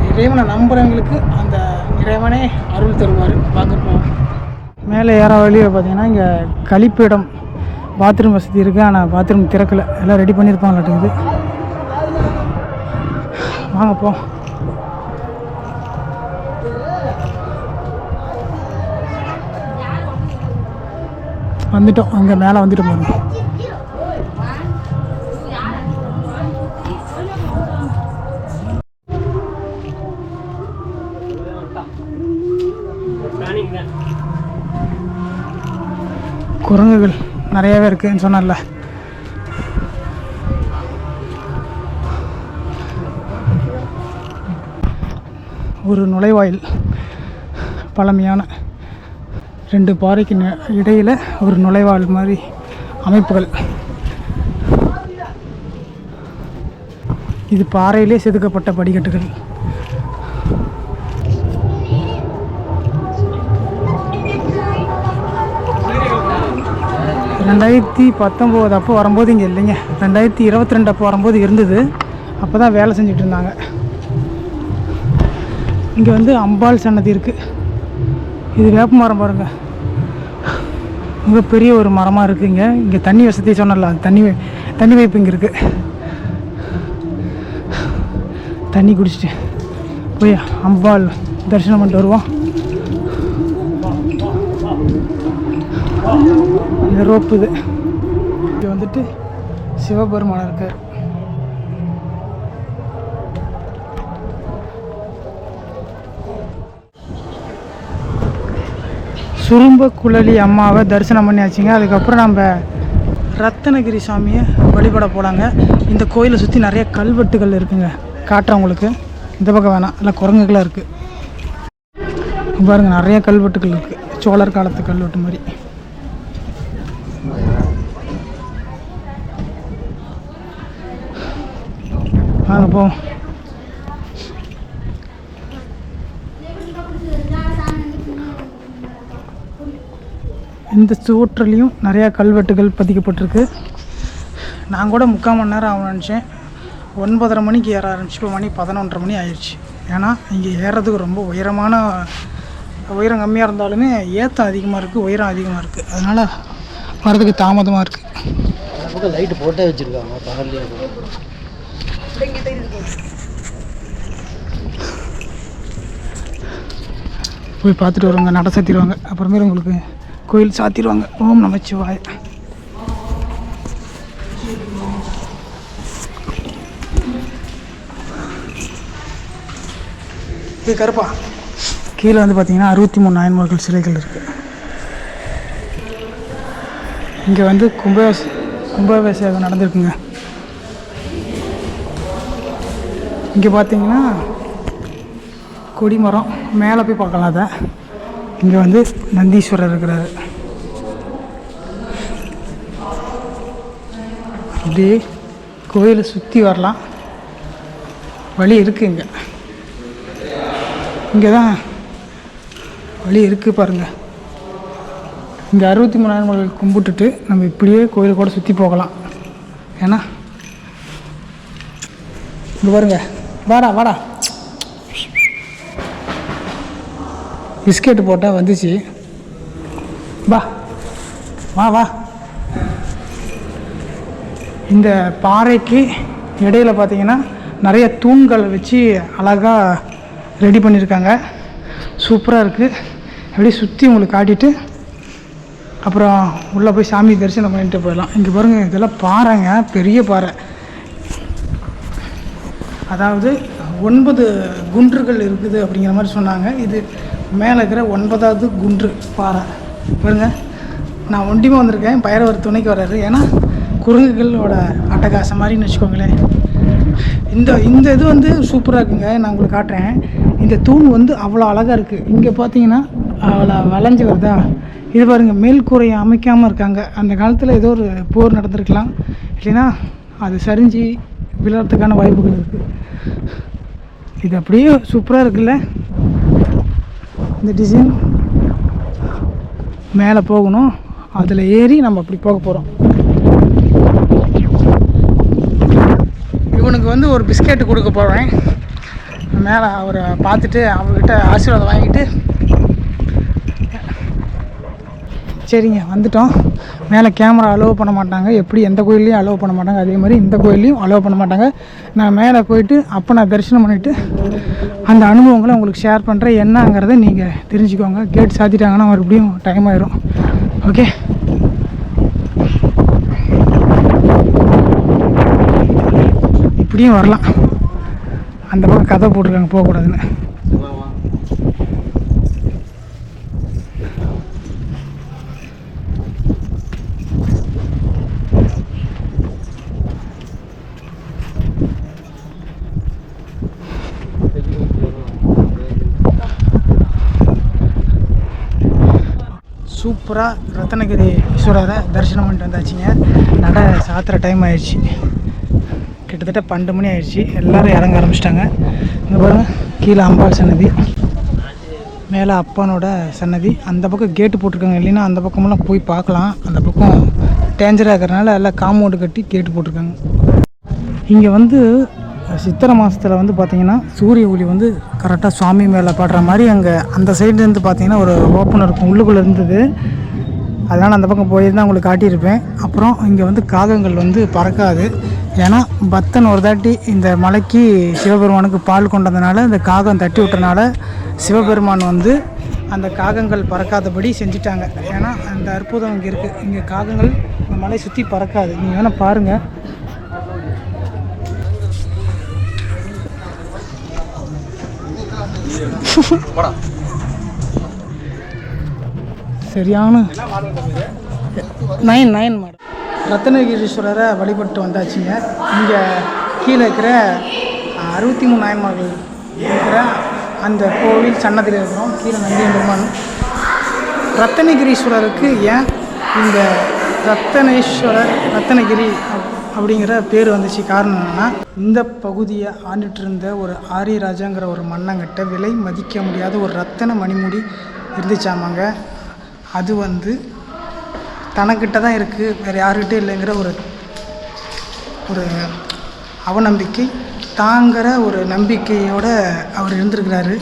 இறைவனை நம்புகிறவங்களுக்கு அந்த இறைவனே அருள் தருவார். வாங்க போவோம். மேலே ஏற வழியில் பார்த்தீங்கன்னா இங்கே கழிப்பிடம், பாத்ரூம் வசதி இருக்குது. ஆனால் பாத்ரூம் திறக்கலை. எல்லாம் ரெடி பண்ணியிருப்பாங்களாட்டுங்குது. வாங்க போ. வந்துட்டோம். அங்கே மேலே வந்துட்டு போகணும். குரங்குகள் நிறையவே இருக்குன்னு சொன்னல. ஒரு நுழைவாயில், பழமையான 2 பாறைக்கு இடையில் ஒரு நுழைவாயில் மாதிரி அமைப்புகள். இது பாறையிலே செதுக்கப்பட்ட படிக்கட்டுகள். ரெண்டாயிரத்தி 19 அப்போ வரும்போது இங்கே இல்லைங்க, 2022 அப்போ வரும்போது இருந்தது. அப்போ தான் வேலை செஞ்சுட்டு இருந்தாங்க. இங்கே வந்து அம்பாள் சன்னதி இருக்குது. இது வேப்ப மரம் பாருங்கள், மிகப்பெரிய ஒரு மரமாக இருக்குங்க. இங்கே தண்ணி வசதி சொன்னல, தண்ணி வைப்பு இங்கே இருக்குது. தண்ணி குடிச்சிட்டு போய் அம்பாள் தரிசனம் பண்ணிட்டு வருவோம். இந்த ரோப்பு இது இங்கே வந்துட்டு சிவபெருமான் இருக்கார். சுரும்ப குழலி அம்மாவை தரிசனம் பண்ணியாச்சுங்க. அதுக்கப்புறம் நம்ம ரத்தனகிரி சாமியை வழிபட போகலாங்க. இந்த கோயிலை சுற்றி நிறைய கல்வெட்டுகள் இருக்குங்க, காட்டுறவங்களுக்கு. இந்த பக்கம் வேணாம், இல்லை குரங்குகளாக இருக்குது பாருங்கள். நிறைய கல்வெட்டுகள் இருக்குது, சோழர் காலத்து கல்வெட்டு மாதிரி. வாங்க போவோம். இந்த சுவற்றிலையும் நிறையா கல்வெட்டுகள் பதிக்கப்பட்டிருக்கு. நான் கூட 3/4 மணி நேரம் ஆகும் நினச்சேன். 9:30 மணிக்கு ஏற ஆரம்பிச்சு, இப்போ மணி 11:30 மணி ஆயிடுச்சு. ஏன்னா இங்கே ஏறுறதுக்கு ரொம்ப உயரம் கம்மியாக இருந்தாலுமே ஏற்றம் அதிகமாக இருக்குது, உயரம் அதிகமாக இருக்குது. அதனால் வரதுக்கு தாமதமாக இருக்குது. லைட்டு போட்டே வச்சுருக்காங்க பகல்லையே. போய் பார்த்துட்டு வருவாங்க, நட சாத்திடுவாங்க. அப்புறமேல உங்களுக்கு கோயில் சாத்திடுவாங்க. ஓம் நமச்சிவாய. இது கருப்பா கீழே வந்து பார்த்தீங்கன்னா 63 நாயன்மார்கள் சிலைகள் இருக்குது. இங்கே வந்து கும்பாபிஷேகம் நடந்திருக்குங்க. இங்கே பார்த்தீங்கன்னா கொடிமரம், மேலே போய் பார்க்கலாம். அதை இங்கே வந்து நந்தீஸ்வரர் இருக்கிறாரு. அப்படியே கோயிலை சுற்றி வரலாம், வழி இருக்குது. இங்கே தான் வழி இருக்குது பாருங்கள். இங்கே 63 நாயன்மார்கள் கும்பிட்டுட்டு நம்ம இப்படியே கோயில் கூட சுற்றி போகலாம். ஏன்னா இங்கே பாருங்க, வாடா பிஸ்கெட்டு போட்டால் வந்துச்சு. வா. இந்த பாறைக்கு இடையில் பார்த்தீங்கன்னா நிறைய தூண்கள் வச்சு அழகாக ரெடி பண்ணியிருக்காங்க. சூப்பராக இருக்குது. அப்படியே சுற்றி உங்களுக்கு காட்டிட்டு அப்புறம் உள்ளே போய் சாமி தரிசனம் பண்ணிட்டு போயிடலாம். இங்கே பாருங்கள், இதெல்லாம் பாறைங்க, பெரிய பாறை. அதாவது 9 குன்றுகள் இருக்குது அப்படிங்கிற மாதிரி சொன்னாங்க. இது மேலே இருக்கிற 9வது குன்று பாறை பாருங்க. நான் ஒண்டிமா வந்திருக்கேன், பைரவர் துணைக்கு வர்றாரு. ஏன்னா குரங்குகளோட அட்டகாசம் மாதிரின்னு வச்சுக்கோங்களேன். இந்த இது வந்து சூப்பராக இருக்குங்க. நான் உங்களுக்கு காட்டுறேன். இந்த தூண் வந்து அவ்வளோ அழகாக இருக்குது. இங்கே பார்த்தீங்கன்னா அவ்வளோ வளைஞ்சி வருதா. இது பாருங்கள், மேல் கூரையை அமைக்காமல் இருக்காங்க. அந்த காலத்தில் ஏதோ ஒரு போர் நடந்திருக்கலாம், இல்லைன்னா அது சரிஞ்சு விழறதுக்கான வாய்ப்புகள் இருக்குது. இது அப்படியே சூப்பராக இருக்குல்ல இந்த டிசைன். மேலே போகணும், அதில் ஏறி நம்ம அப்படி போக போகிறோம். இவனுக்கு வந்து ஒரு பிஸ்கெட்டு கொடுக்க போகிறேன். மேலே அவரை பார்த்துட்டு அவர்கிட்ட ஆசீர்வாதம் வாங்கிட்டு சரிங்க வந்துட்டோம். மேலே கேமரா அலோவ் பண்ண மாட்டாங்க, எப்படி எந்த கோயிலையும் அலோவ் பண்ண மாட்டாங்க, அதே மாதிரி இந்த கோயிலையும் அலோவ் பண்ண மாட்டாங்க. நான் மேலே போயிட்டு அப்போ நான் தரிசனம் பண்ணிவிட்டு அந்த அனுபவங்களை உங்களுக்கு ஷேர் பண்ணுறேன். என்னங்கிறத நீங்கள் தெரிஞ்சுக்கோங்க. கேட் சாத்திட்டாங்கன்னா மறுபடியும் டைம் ஆயிரும். ஓகே, இப்படியும் வரலாம். அந்த பக்கம் கதை போட்டிருக்காங்க போகக்கூடாதுன்னு. சூப்பராக ரத்னகிரி ஈஸ்வரரை தரிசனம் பண்ணிட்டு வந்தாச்சுங்க. நடை சாத்திர டைம் ஆயிடுச்சு, கிட்டத்தட்ட 12 மணி ஆயிடுச்சு. எல்லோரும் இறங்க ஆரம்பிச்சிட்டாங்க. இங்கே பாருங்கள், கீழே அம்பாள் சன்னதி, மேலே அப்பனோட சன்னதி. அந்த பக்கம் கேட்டு போட்டிருக்காங்க, இல்லைன்னா அந்த பக்கமெல்லாம் போய் பார்க்கலாம். அந்த பக்கம் டேஞ்சராக இருக்கிறனால எல்லாம் காம்பவுண்டு கட்டி கேட்டு போட்டிருக்காங்க. இங்கே வந்து சித்திரை மாதத்தில் வந்து பார்த்திங்கன்னா சூரிய ஒளி வந்து கரெக்டாக சுவாமி மேலே படுற மாதிரி அங்கே அந்த சைட்லேருந்து பார்த்திங்கன்னா ஒரு ஓப்பன் இருக்கும், உள்ளுக்குள்ளே இருந்தது. அதனால் அந்த பக்கம் போயிருந்தால் உங்களுக்கு காட்டியிருப்பேன். அப்புறம் இங்கே வந்து காகங்கள் வந்து பறக்காது. ஏன்னா பக்தன் ஒரு தாட்டி இந்த மலைக்கு சிவபெருமானுக்கு பால் கொண்டதுனால இந்த காகம் தட்டி விட்டனால சிவபெருமான் வந்து அந்த காகங்கள் பறக்காதபடி செஞ்சுட்டாங்க. ஏன்னா அந்த அற்புதம் இங்கே இருக்குது. இங்கே காகங்கள் இந்த மலை சுற்றி பறக்காது. நீங்கள் வேணால் பாருங்கள். சரியான 9 மாடல் ரத்னகிரீஸ்வரரை வழிபட்டு வந்தாச்சுங்க. இங்கே கீழே இருக்கிற 63 நாயன்மார்கள் இருக்கிற அந்த கோவில் சன்னதியில் இருக்கிறோம். கீழே நந்தியம் பெருமான். ரத்னகிரீஸ்வரருக்கு ஏன் இந்த ரத்னகிரி அப்படிங்கிற பேர் வந்துச்சு? காரணம் என்னென்னா, இந்த பகுதியை ஆண்டுட்டு இருந்த ஒரு ஆரியராஜாங்கிற ஒரு மன்னங்கிட்ட விலை மதிக்க முடியாத ஒரு ரத்தன மணிமுடி இருந்துச்சாமாங்க. அது வந்து தனக்கிட்ட தான் இருக்குது, வேறு யாருக்கிட்டே இல்லைங்கிற ஒரு அவநம்பிக்கை தாங்கிற ஒரு நம்பிக்கையோடு அவர் இருந்திருக்கிறாரு.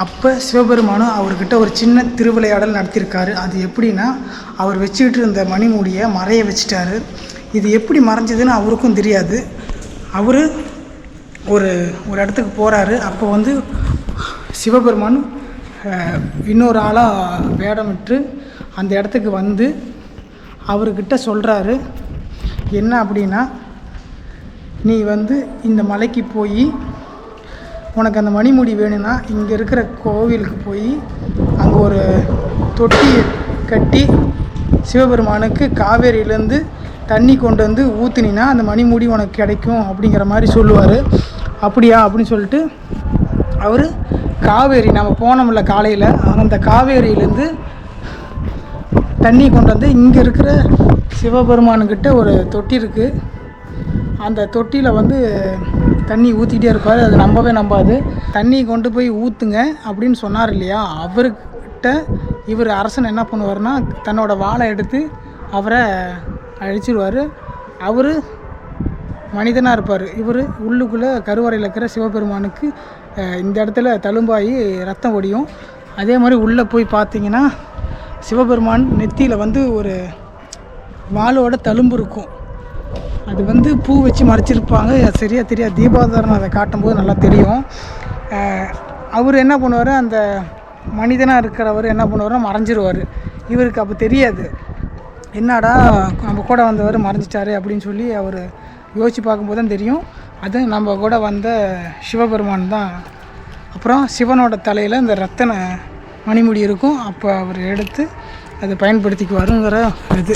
அப்போ சிவபெருமானும் அவர்கிட்ட ஒரு சின்ன திருவிளையாடல் நடத்தியிருக்காரு. அது எப்படின்னா, அவர் வச்சுக்கிட்டு இருந்த மணிமுடியை மறைய வச்சுட்டாரு. இது எப்படி மறைஞ்சதுன்னு அவருக்கும் தெரியாது. அவர் ஒரு இடத்துக்கு போகிறாரு. அப்போ வந்து சிவபெருமான் இன்னொரு ஆளாக வேடமிட்டு அந்த இடத்துக்கு வந்து அவர்கிட்ட சொல்கிறாரு, என்ன அப்படின்னா, நீ வந்து இந்த மலைக்கு போய் உனக்கு அந்த மணிமுடி வேணும்னா இங்கே இருக்கிற கோவிலுக்கு போய் அங்கே ஒரு தொட்டி கட்டி சிவபெருமானுக்கு காவேரியிலேருந்து தண்ணி கொண்டு வந்து ஊற்றுனினா அந்த மணிமுடி உனக்கு கிடைக்கும் அப்படிங்கிற மாதிரி சொல்லுவார். அப்படியா அப்படின்னு சொல்லிட்டு அவர் காவேரி, நம்ம போனோம்ல காலையில், அந்த காவேரியிலேருந்து தண்ணி கொண்டு வந்து இங்கே இருக்கிற சிவபெருமானுக்கிட்ட ஒரு தொட்டி இருக்குது. அந்த தொட்டியில் வந்து தண்ணி ஊற்றிக்கிட்டே இருப்பார். அது நம்பாது. தண்ணி கொண்டு போய் ஊற்றுங்க அப்படின்னு சொன்னார் இல்லையா, அவர்கிட்ட இவர் அரசன் என்ன பண்ணுவார்னா, தன்னோட வாளை எடுத்து அவரை அழிச்சிடுவார். அவர் மனிதனாக இருப்பார். இவர் உள்ளுக்குள்ளே கருவறையில் இருக்கிற சிவபெருமானுக்கு இந்த இடத்துல தழும்பாகி ரத்தம் ஒடியும். அதே மாதிரி உள்ளே போய் பார்த்தீங்கன்னா சிவபெருமான் நெத்தியில் வந்து ஒரு வாளோட தழும்பு இருக்கும். அது வந்து பூ வச்சு மறைச்சிருப்பாங்க, சரியாக தெரியாது. தீபாவதாரம் அதை காட்டும்போது நல்லா தெரியும். அவர் என்ன பண்ணுவார், அந்த மனிதனாக இருக்கிறவர் என்ன பண்ணுவார், மறைஞ்சிருவார். இவருக்கு அப்போ தெரியாது, என்னடா நம்ம கூட வந்தவர் மறைஞ்சிட்டாரு அப்படின்னு சொல்லி அவர் யோசித்து பார்க்கும்போது தான் தெரியும், அது நம்ம கூட வந்த சிவபெருமான் தான். அப்புறம் சிவனோட தலையில் இந்த ரத்தன மணிமுடி இருக்கும். அப்போ அவர் எடுத்து அதை பயன்படுத்திக்குவாருங்கிற இது.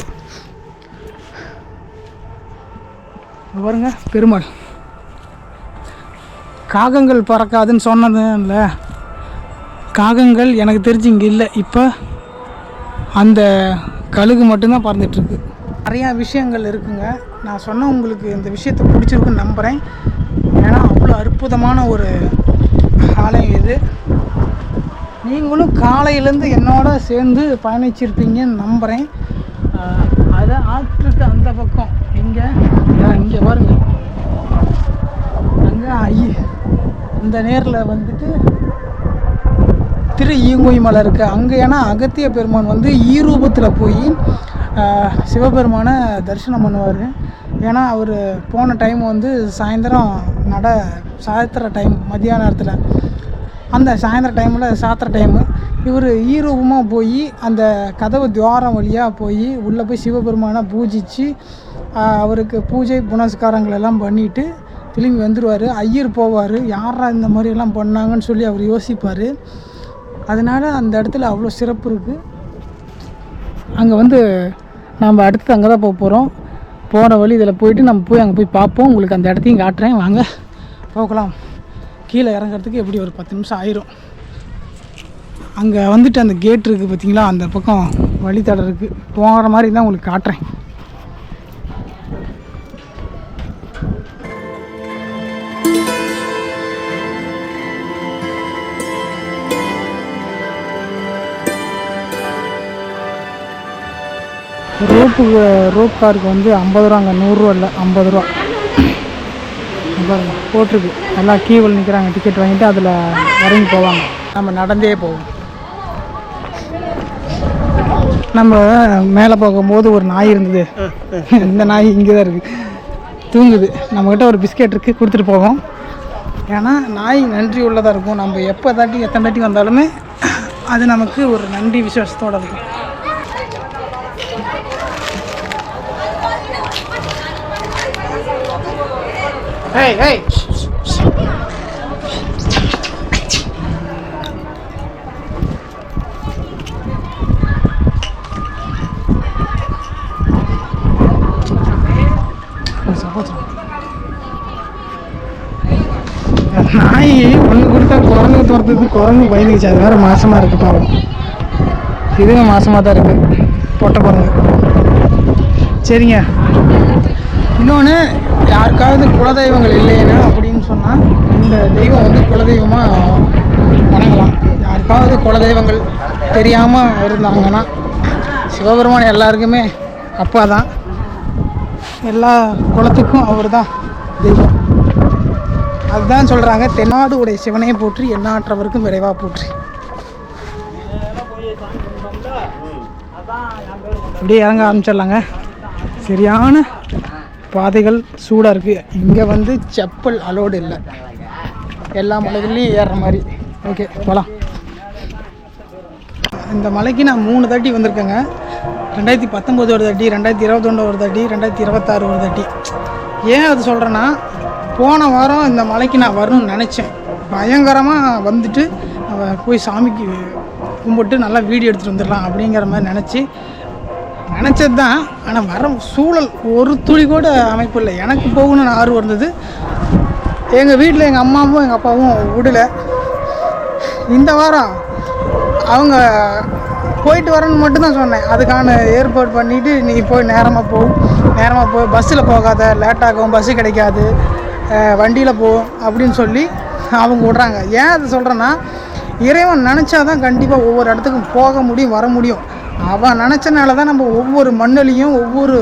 பாருங்க, பெருமாள். காகங்கள் பறக்காதுன்னு சொன்னது இல்லை, காகங்கள் எனக்கு தெரிஞ்சு இங்கே இல்லை. இப்போ அந்த கழுகு மட்டும்தான் பறந்துட்டுருக்கு. நிறையா விஷயங்கள் இருக்குங்க. நான் சொன்ன உங்களுக்கு இந்த விஷயத்தை பிடிச்சிருக்குன்னு நம்புகிறேன். ஏன்னா அவ்வளோ அற்புதமான ஒரு ஆலயம் இது. நீங்களும் காலையிலேருந்து என்னோட சேர்ந்து பயணிச்சிருப்பீங்கன்னு நம்புகிறேன். அதை ஆற்றுக்கு அந்த பக்கம் இங்கே பாருங்கள், அங்கே இந்த நேரில் வந்துட்டு திரு ஈங்கோய் மலை இருக்குது அங்கே. ஏன்னா அகத்திய பெருமான் வந்து ஈரூபத்தில் போய் சிவபெருமானை தரிசனம் பண்ணுவார். ஏன்னா அவர் போன டைம் வந்து சாயந்தர டைம், மத்தியான நேரத்தில், அந்த சாயந்தர டைமில் சாத்திர டைமு, இவர் ஈரூபமாக போய் அந்த கதவு துவாரம் வழியாக போய் உள்ளே போய் சிவபெருமானை பூஜித்து அவருக்கு பூஜை புனஸ்காரங்கள் எல்லாம் பண்ணிவிட்டு திரும்பி வந்துடுவார். ஐயர் போவார், யாரா இந்த மாதிரியெல்லாம் பண்ணாங்கன்னு சொல்லி அவர் யோசிப்பார். அதனால் அந்த இடத்துல அவ்வளோ சிறப்பு இருக்குது. அங்கே வந்து நம்ம அடுத்து அங்கே தான் போக போகிறோம். போகிற வழி இதில் போயிட்டு நம்ம போய் அங்கே போய் பார்ப்போம். உங்களுக்கு அந்த இடத்தையும் காட்டுறேன், வாங்க போகலாம். கீழே இறங்குறதுக்கு எப்படி ஒரு 10 நிமிஷம் ஆயிரும். அங்கே வந்துட்டு அந்த கேட் இருக்குது பார்த்தீங்களா, அந்த பக்கம் வழித்தடம் இருக்குது. போகிற மாதிரி தான் உங்களுக்கு காட்டுறேன். ரோப் காருக்கு வந்து 50 ரூபாங்க, 100 ரூபா இல்லை, 50 ரூபா போட்டிருக்கு. எல்லாம் கீவில் நிற்கிறாங்க, டிக்கெட் வாங்கிட்டு அதில் இறங்கி போவாங்க. நம்ம நடந்தே போவோம். நம்ம மேலே போகும்போது ஒரு நாய் இருந்தது, இந்த நாய் இங்கே தான் இருக்குது, தூங்குது. நம்மக்கிட்ட ஒரு பிஸ்கெட் இருக்குது, கொடுத்துட்டு போவோம். ஏன்னா நாய் நன்றி உள்ளதாக இருக்கும். நம்ம எப்போ தாட்டி எத்தனை தாட்டி வந்தாலுமே அது நமக்கு ஒரு நன்றி விசுவாசத்தோடு இருக்கும். Hey, hey. நாய் ஒன்று கொடுத்தா குரங்கு துரத்துக்கு குரங்கு பயந்துச்சு. அது வேறு மாசமாக இருக்குது பாவம். இதுங்க மாசமாக தான் இருக்குது, பொட்டை குரங்கு. சரிங்க. இன்னொன்று, யாருக்காவது குலதெய்வங்கள் இல்லைன்னா அப்படின்னு சொன்னால் இந்த தெய்வம் வந்து குலதெய்வமாக வணங்கலாம். யாருக்காவது குலதெய்வங்கள் தெரியாமல் இருந்தாங்கன்னா சிவபெருமான் எல்லாருக்குமே அப்பா தான். எல்லா குலத்துக்கும் அவர் தான் தெய்வம். அதுதான் சொல்கிறாங்க, தென்னாடு உடைய சிவனையை போற்றி எண்ணாற்றவருக்கும் விரைவாக போற்றி. அப்படியே இறங்க ஆரம்பிச்சிடலாங்க. சரியான பாதைகள் சூடாக இருக்குது. இங்கே வந்து செப்பல் அலோடு இல்லை, எல்லா மலைகள்லையும் ஏறுற மாதிரி. ஓகே, போகலாம். இந்த மலைக்கு நான் 3 தாட்டி வந்திருக்கேங்க. 2019 ஒரு தாட்டி, 2021 ஒரு தாட்டி, 2026 ஒரு தாட்டி. ஏன் அது சொல்கிறேன்னா, போன வாரம் இந்த மலைக்கு நான் வரணும்னு நினச்சேன். பயங்கரமாக வந்துட்டு போய் சாமிக்கு கும்பிட்டு நல்லா வீடியோ எடுத்துகிட்டு வந்துடலாம் அப்படிங்கிற மாதிரி நினச்சது தான். ஆனால் வர சூழல் ஒரு துளி கூட அமைப்பு இல்லை. எனக்கு போகணும்னு ஆர்வம் இருந்தது. எங்கள் வீட்டில் எங்கள் அம்மாவும் எங்கள் அப்பாவும் விடலை. இந்த வாரம் அவங்க போயிட்டு வரேன்னு மட்டும்தான் சொன்னேன். அதுக்கான ஏற்பாடு பண்ணிவிட்டு நீ போய் நேரமாக போய் பஸ்ஸில் போகாத, லேட்டாகும், பஸ்ஸு கிடைக்காது, வண்டியில் போ அப்படின்னு சொல்லி அவங்க விட்றாங்க. ஏன் அதை சொல்கிறேன்னா, இறைவன் நினச்சாதான் கண்டிப்பாக ஒவ்வொரு இடத்துக்கும் போக முடியும், வர முடியும். அவன் நினச்சனால தான் நம்ம ஒவ்வொரு மண்ணிலையும் ஒவ்வொரு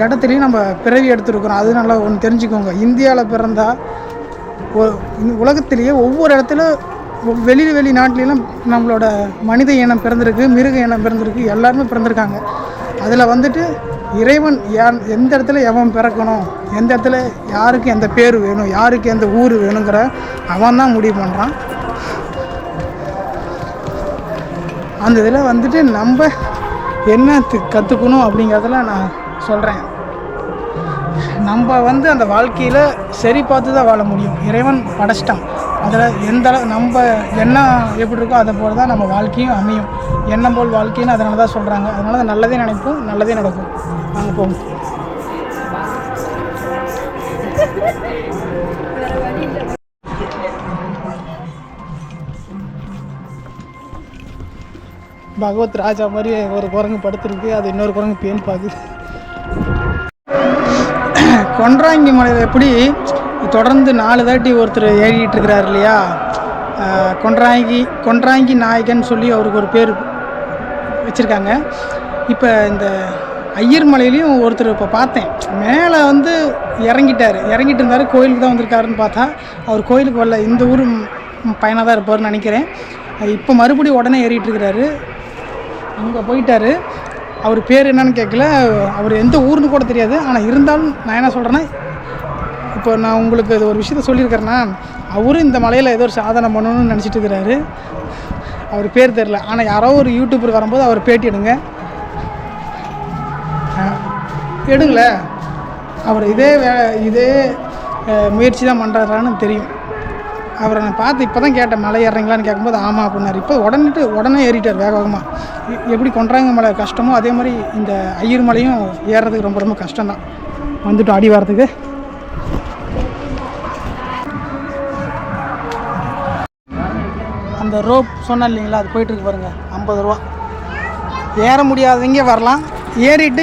இடத்துலையும் நம்ம பிறவி எடுத்துருக்குறோம். அது நல்லா ஒன்று தெரிஞ்சுக்கோங்க. இந்தியாவில் பிறந்தா உலகத்திலேயே ஒவ்வொரு இடத்துல வெளிநாட்டிலாம் நம்மளோட மனித இனம் பிறந்திருக்கு, மிருக இனம் பிறந்திருக்கு, எல்லாருமே பிறந்திருக்காங்க. அதில் வந்துட்டு இறைவன் எந்த இடத்துல எவன் பிறக்கணும், எந்த இடத்துல யாருக்கு எந்த பேர் வேணும், யாருக்கு எந்த ஊர் வேணுங்கிற அவன் தான் முடிவு பண்ணுறான். அந்த இதில் வந்துட்டு நம்ம என்ன கற்றுக்கணும் அப்படிங்கிறதுல நான் சொல்கிறேன். நம்ம வந்து அந்த வாழ்க்கையில் சரி பார்த்து தான் வாழ முடியும். இறைவன் படைச்சிட்டான். அதில் எந்த நம்ம எண்ணம் எப்படி இருக்கோ அதை போல் தான் நம்ம வாழ்க்கையும் அமையும். எண்ணம் போல் வாழ்க்கைன்னு அதனால தான் சொல்கிறாங்க. அதனால தான் நல்லதே நினைப்போம், நல்லதே நடக்கும். வாங்க போகும். பகவத் ராஜா மாதிரி ஒரு குரங்கு படுத்துருக்கு, அது இன்னொரு குரங்கு பேன் பார்க்குது. கொன்றாங்கி மலையில் எப்படி தொடர்ந்து 4 தாட்டி ஒருத்தர் ஏறிக்கிட்டு இருக்கிறார் இல்லையா, கொன்றாங்கி நாயகன் சொல்லி அவருக்கு ஒரு பேர் வச்சுருக்காங்க. இப்போ இந்த ஐயர் மலையிலையும் ஒருத்தர் இப்போ பார்த்தேன், மேலே வந்து இறங்கிட்டு இருந்தார். கோயிலுக்கு தான் வந்திருக்காருன்னு பார்த்தா அவர் கோயிலுக்கு வரல, இந்த ஊர் பையனாக தான் இருப்பார்னு நினைக்கிறேன். இப்போ மறுபடியும் உடனே ஏறிட்டு இருக்கிறாரு. அங்கே போயிட்டார். அவர் பேர் என்னன்னு கேட்கல, அவர் எந்த ஊர்னு கூட தெரியாது. ஆனால் இருந்தாலும் நான் என்ன சொல்கிறேன்னா, இப்போ நான் உங்களுக்கு இது ஒரு விஷயத்த சொல்லியிருக்கிறேன்னா, அவரும் இந்த மலையில் ஏதோ ஒரு சாதனை பண்ணணும்னு நினச்சிட்டு இருக்கிறாரு. அவர் பேர் தெரில. ஆனால் யாரோ ஒரு யூடியூபர் வரும்போது அவர் பேட்டி எடுங்களேன். அவர் இதே முயற்சி தான் பண்ணுறாரான்னு தெரியும். அவரை நான் பார்த்து இப்போ தான் கேட்டேன், மலை ஏறுறீங்களான்னு கேட்கும்போது ஆமாம் அப்படின்னாரு. இப்போ உடனே ஏறிட்டார் வேகமாக. எப்படி கொன்றாங்க மலை கஷ்டமோ அதே மாதிரி இந்த ஐயர் மலையும் ஏறுறதுக்கு ரொம்ப ரொம்ப கஷ்டம்தான். வந்துட்டோம் அடி வரத்துக்கு. அந்த ரோப் சொன்னேன் இல்லைங்களா, அது போயிட்டுருக்கு பாருங்கள், 50 ரூபா. ஏற முடியாதவங்க வரலாம், ஏறிட்டு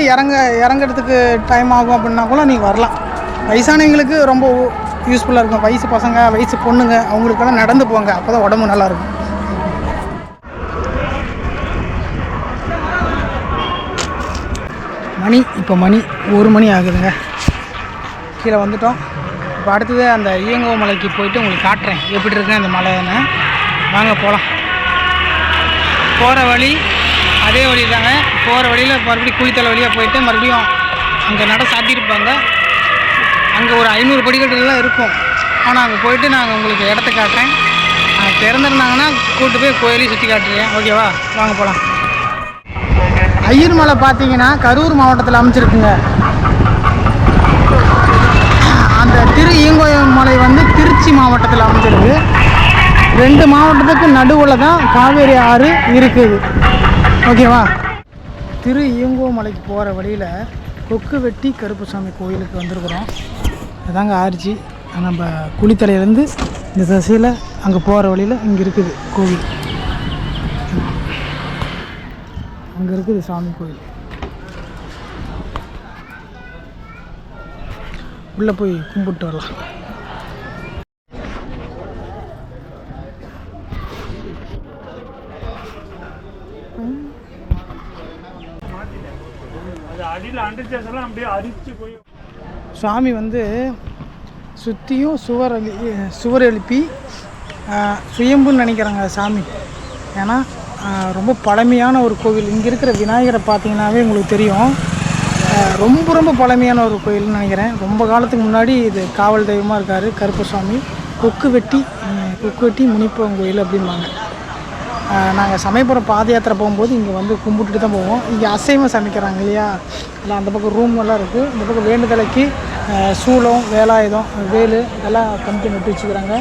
இறங்குறதுக்கு டைம் ஆகும் அப்படின்னா கூட நீங்கள் வரலாம். வயசானவங்களுக்கு ரொம்ப யூஸ்ஃபுல்லாக இருக்கும். வயசு பசங்க, வயசு பொண்ணுங்க அவங்களுக்கெல்லாம் நடந்து போங்க, அப்போ தான் உடம்பு நல்லாயிருக்கும். இப்போ மணி 1 மணி ஆகுதுங்க. கீழே வந்துட்டோம். இப்போ அடுத்தது அந்த ஈயங்கோ மலைக்கு போயிட்டு உங்களுக்கு காட்டுறேன் எப்படி இருக்குன்னு அந்த மலைன்னு. வாங்க போகலாம். போகிற வழி அதே வழி தாங்க. போகிற வழியில் மறுபடியும் குளித்தலை வழியாக போயிட்டு மறுபடியும் அங்கே நட சாத்தியிருப்பாங்க. அங்கே ஒரு 500 படிக்கட்டுலாம் இருக்கும். ஆனால் அங்கே போயிட்டு நாங்கள் உங்களுக்கு இடத்த காட்டுறேன். திறந்துருந்தாங்கன்னா கூப்பிட்டு போய் கோயிலையும் சுற்றி காட்டுறேன். ஓகேவா? வாங்க போகலாம். ஐயர் மலை பார்த்தீங்கன்னா கரூர் மாவட்டத்தில் அமைச்சிருக்குங்க. அந்த ஈயங்கோயம் மலை வந்து திருச்சி மாவட்டத்தில் அமைஞ்சிருக்கு. 2 மாவட்டத்துக்கு நடுவில் தான் காவேரி ஆறு இருக்குது. ஓகேவா? ஈயங்கோ மலைக்கு போகிற வழியில் கொக்குவெட்டி கருப்பசாமி கோயிலுக்கு வந்திருக்கிறோம். அதாங்க ஆர்ச்சி. நம்ம குளித்தலையிலேருந்து இந்த திசையில் அங்கே போகிற வழியில் இங்கே இருக்குது கோவில். அங்கே இருக்குது சாமி கோயில். உள்ளே போய் கும்பிட்டு வரலாம். சாமி வந்து சுற்றியும் சுவர் எழுப்பி சுயம்புன்னு நினைக்கிறாங்க சாமி. ஏன்னா ரொம்ப பழமையான ஒரு கோவில். இங்கே இருக்கிற விநாயகரை பார்த்தீங்கன்னாவே உங்களுக்கு தெரியும், ரொம்ப பழமையான ஒரு கோயில்னு நினைக்கிறேன். ரொம்ப காலத்துக்கு முன்னாடி இது காவல் தெய்வமாக இருக்கார் கருப்பசாமி. கொக்குவெட்டி முனிப்பன் கோயில் அப்படிம்பாங்க. நாங்கள் சமயபுரம் பாத யாத்திரை போகும்போது இங்கே வந்து கும்பிட்டுட்டு தான் போவோம். இங்கே அசைவம் சமைக்கிறாங்க இல்லையா, இல்லை அந்த பக்கம் ரூம் எல்லாம் இருக்குது. இந்த பக்கம் வேண்டுதலைக்கு சூளம், வேலாயுதம், வேலு இதெல்லாம் கம்பெனி விட்டு வச்சுக்கிறாங்க.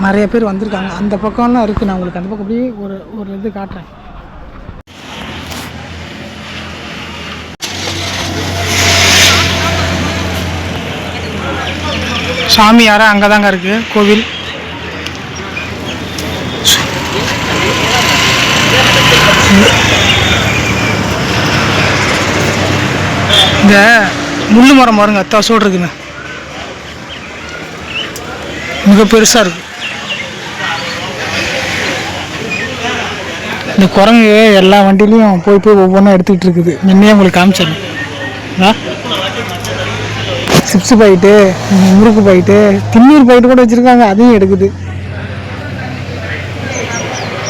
நிறைய பேர் வந்திருக்காங்க. அந்த பக்கம்லாம் இருக்குது. நான் உங்களுக்கு அந்த பக்கம் அப்படியே ஒரு இது காட்டுறேன். சாமி யாரா அங்கே தாங்க இருக்குது கோவில். இந்த முள்ளு மரம் பாருங்க, அத்தாசோடு இருக்குங்க, மிக பெருசாக இருக்குது. இந்த குரங்கு எல்லா வண்டிலையும் போய் ஒவ்வொன்றா எடுத்துக்கிட்டு இருக்குது. முன்னே உங்களுக்கு காமிச்சேன். சிப்ஸு பாயிட்டு, முறுக்கு பாயிட்டு, திண்ணூர் பாயிட்டு கூட வச்சுருக்காங்க, அதையும் எடுக்குது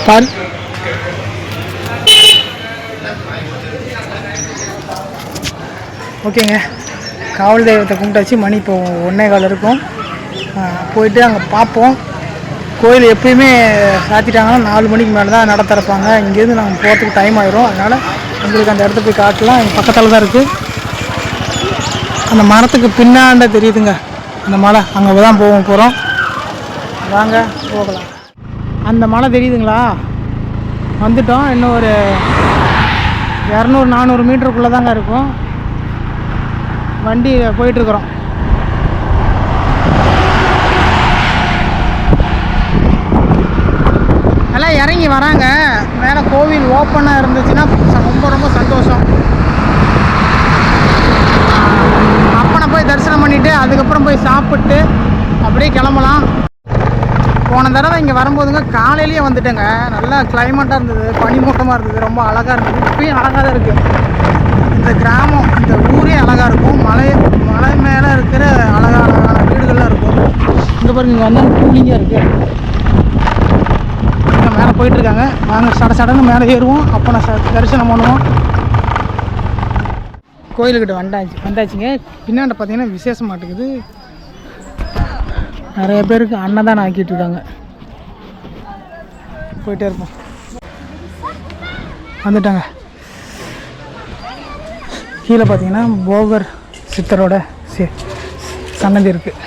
பால். ஓகேங்க, காவல் தெய்வத்தை கும்பிட்டாச்சு. மணி இப்போ 1:15 இருக்கும். போயிட்டு அங்கே பார்ப்போம். கோயில் எப்பயுமே சாத்திட்டாங்கன்னா 4 மணிக்கு மேலே தான் நட திறப்பாங்க. இங்கேருந்து நாங்கள் போகிறதுக்கு டைம் ஆயிரும். அதனால் உங்களுக்கு அந்த இடத்த போய் காட்டலாம். எங்கள் பக்கத்தில் தான் இருக்குது. அந்த மரத்துக்கு பின்னாண்ட தெரியுதுங்க அந்த மலை, அங்கே தான் போகிறோம். வாங்க போகலாம். அந்த மலை தெரியுதுங்களா? வந்துட்டோம். இன்னும் ஒரு 200-400 மீட்டருக்குள்ளே தாங்க இருக்கும். வண்டி போயிட்டுருக்குறோம். எல்லாம் இறங்கி வராங்க. மேலே கோவில் ஓப்பனாக இருந்துச்சுன்னா ரொம்ப சந்தோஷம். அப்பனை போய் தரிசனம் பண்ணிவிட்டு அதுக்கப்புறம் போய் சாப்பிட்டு அப்படியே கிளம்பலாம். போன தடவை இங்கே வரும்போதுங்க காலையிலேயே வந்துட்டேங்க. நல்லா கிளைமேட்டாக இருந்தது, பனிமூட்டமாக இருந்தது, ரொம்ப அழகாக இருந்தது. இப்பயும் அழகாக தான் இருக்குது. இந்த கிராமம், இந்த ஊரே அழகாக இருக்கும். மலை மேலே இருக்கிற அழகான வீடுகள்லாம் இருக்கும். இங்கே பாருங்க, இங்கே வந்தால் கூலிங்காக இருக்குது. இங்கே மேலே போயிட்டுருக்காங்க. வாங்க சடன்னு மேலே ஏறுவோம். அப்போ நான் தரிசனம் பண்ணுவோம். கோயிலுக்கிட்ட வந்தாச்சுங்க. பின்னாண்ட பார்த்தீங்கன்னா விசேஷம் மாட்டுக்குது. நிறைய பேருக்கு அன்னதானம் ஆக்கிட்டு இருக்காங்க. போயிட்டே இருப்போம். வந்துட்டாங்க. கீழே பார்த்தீங்கன்னா போகர் சித்தரோட சன்னதி இருக்குது.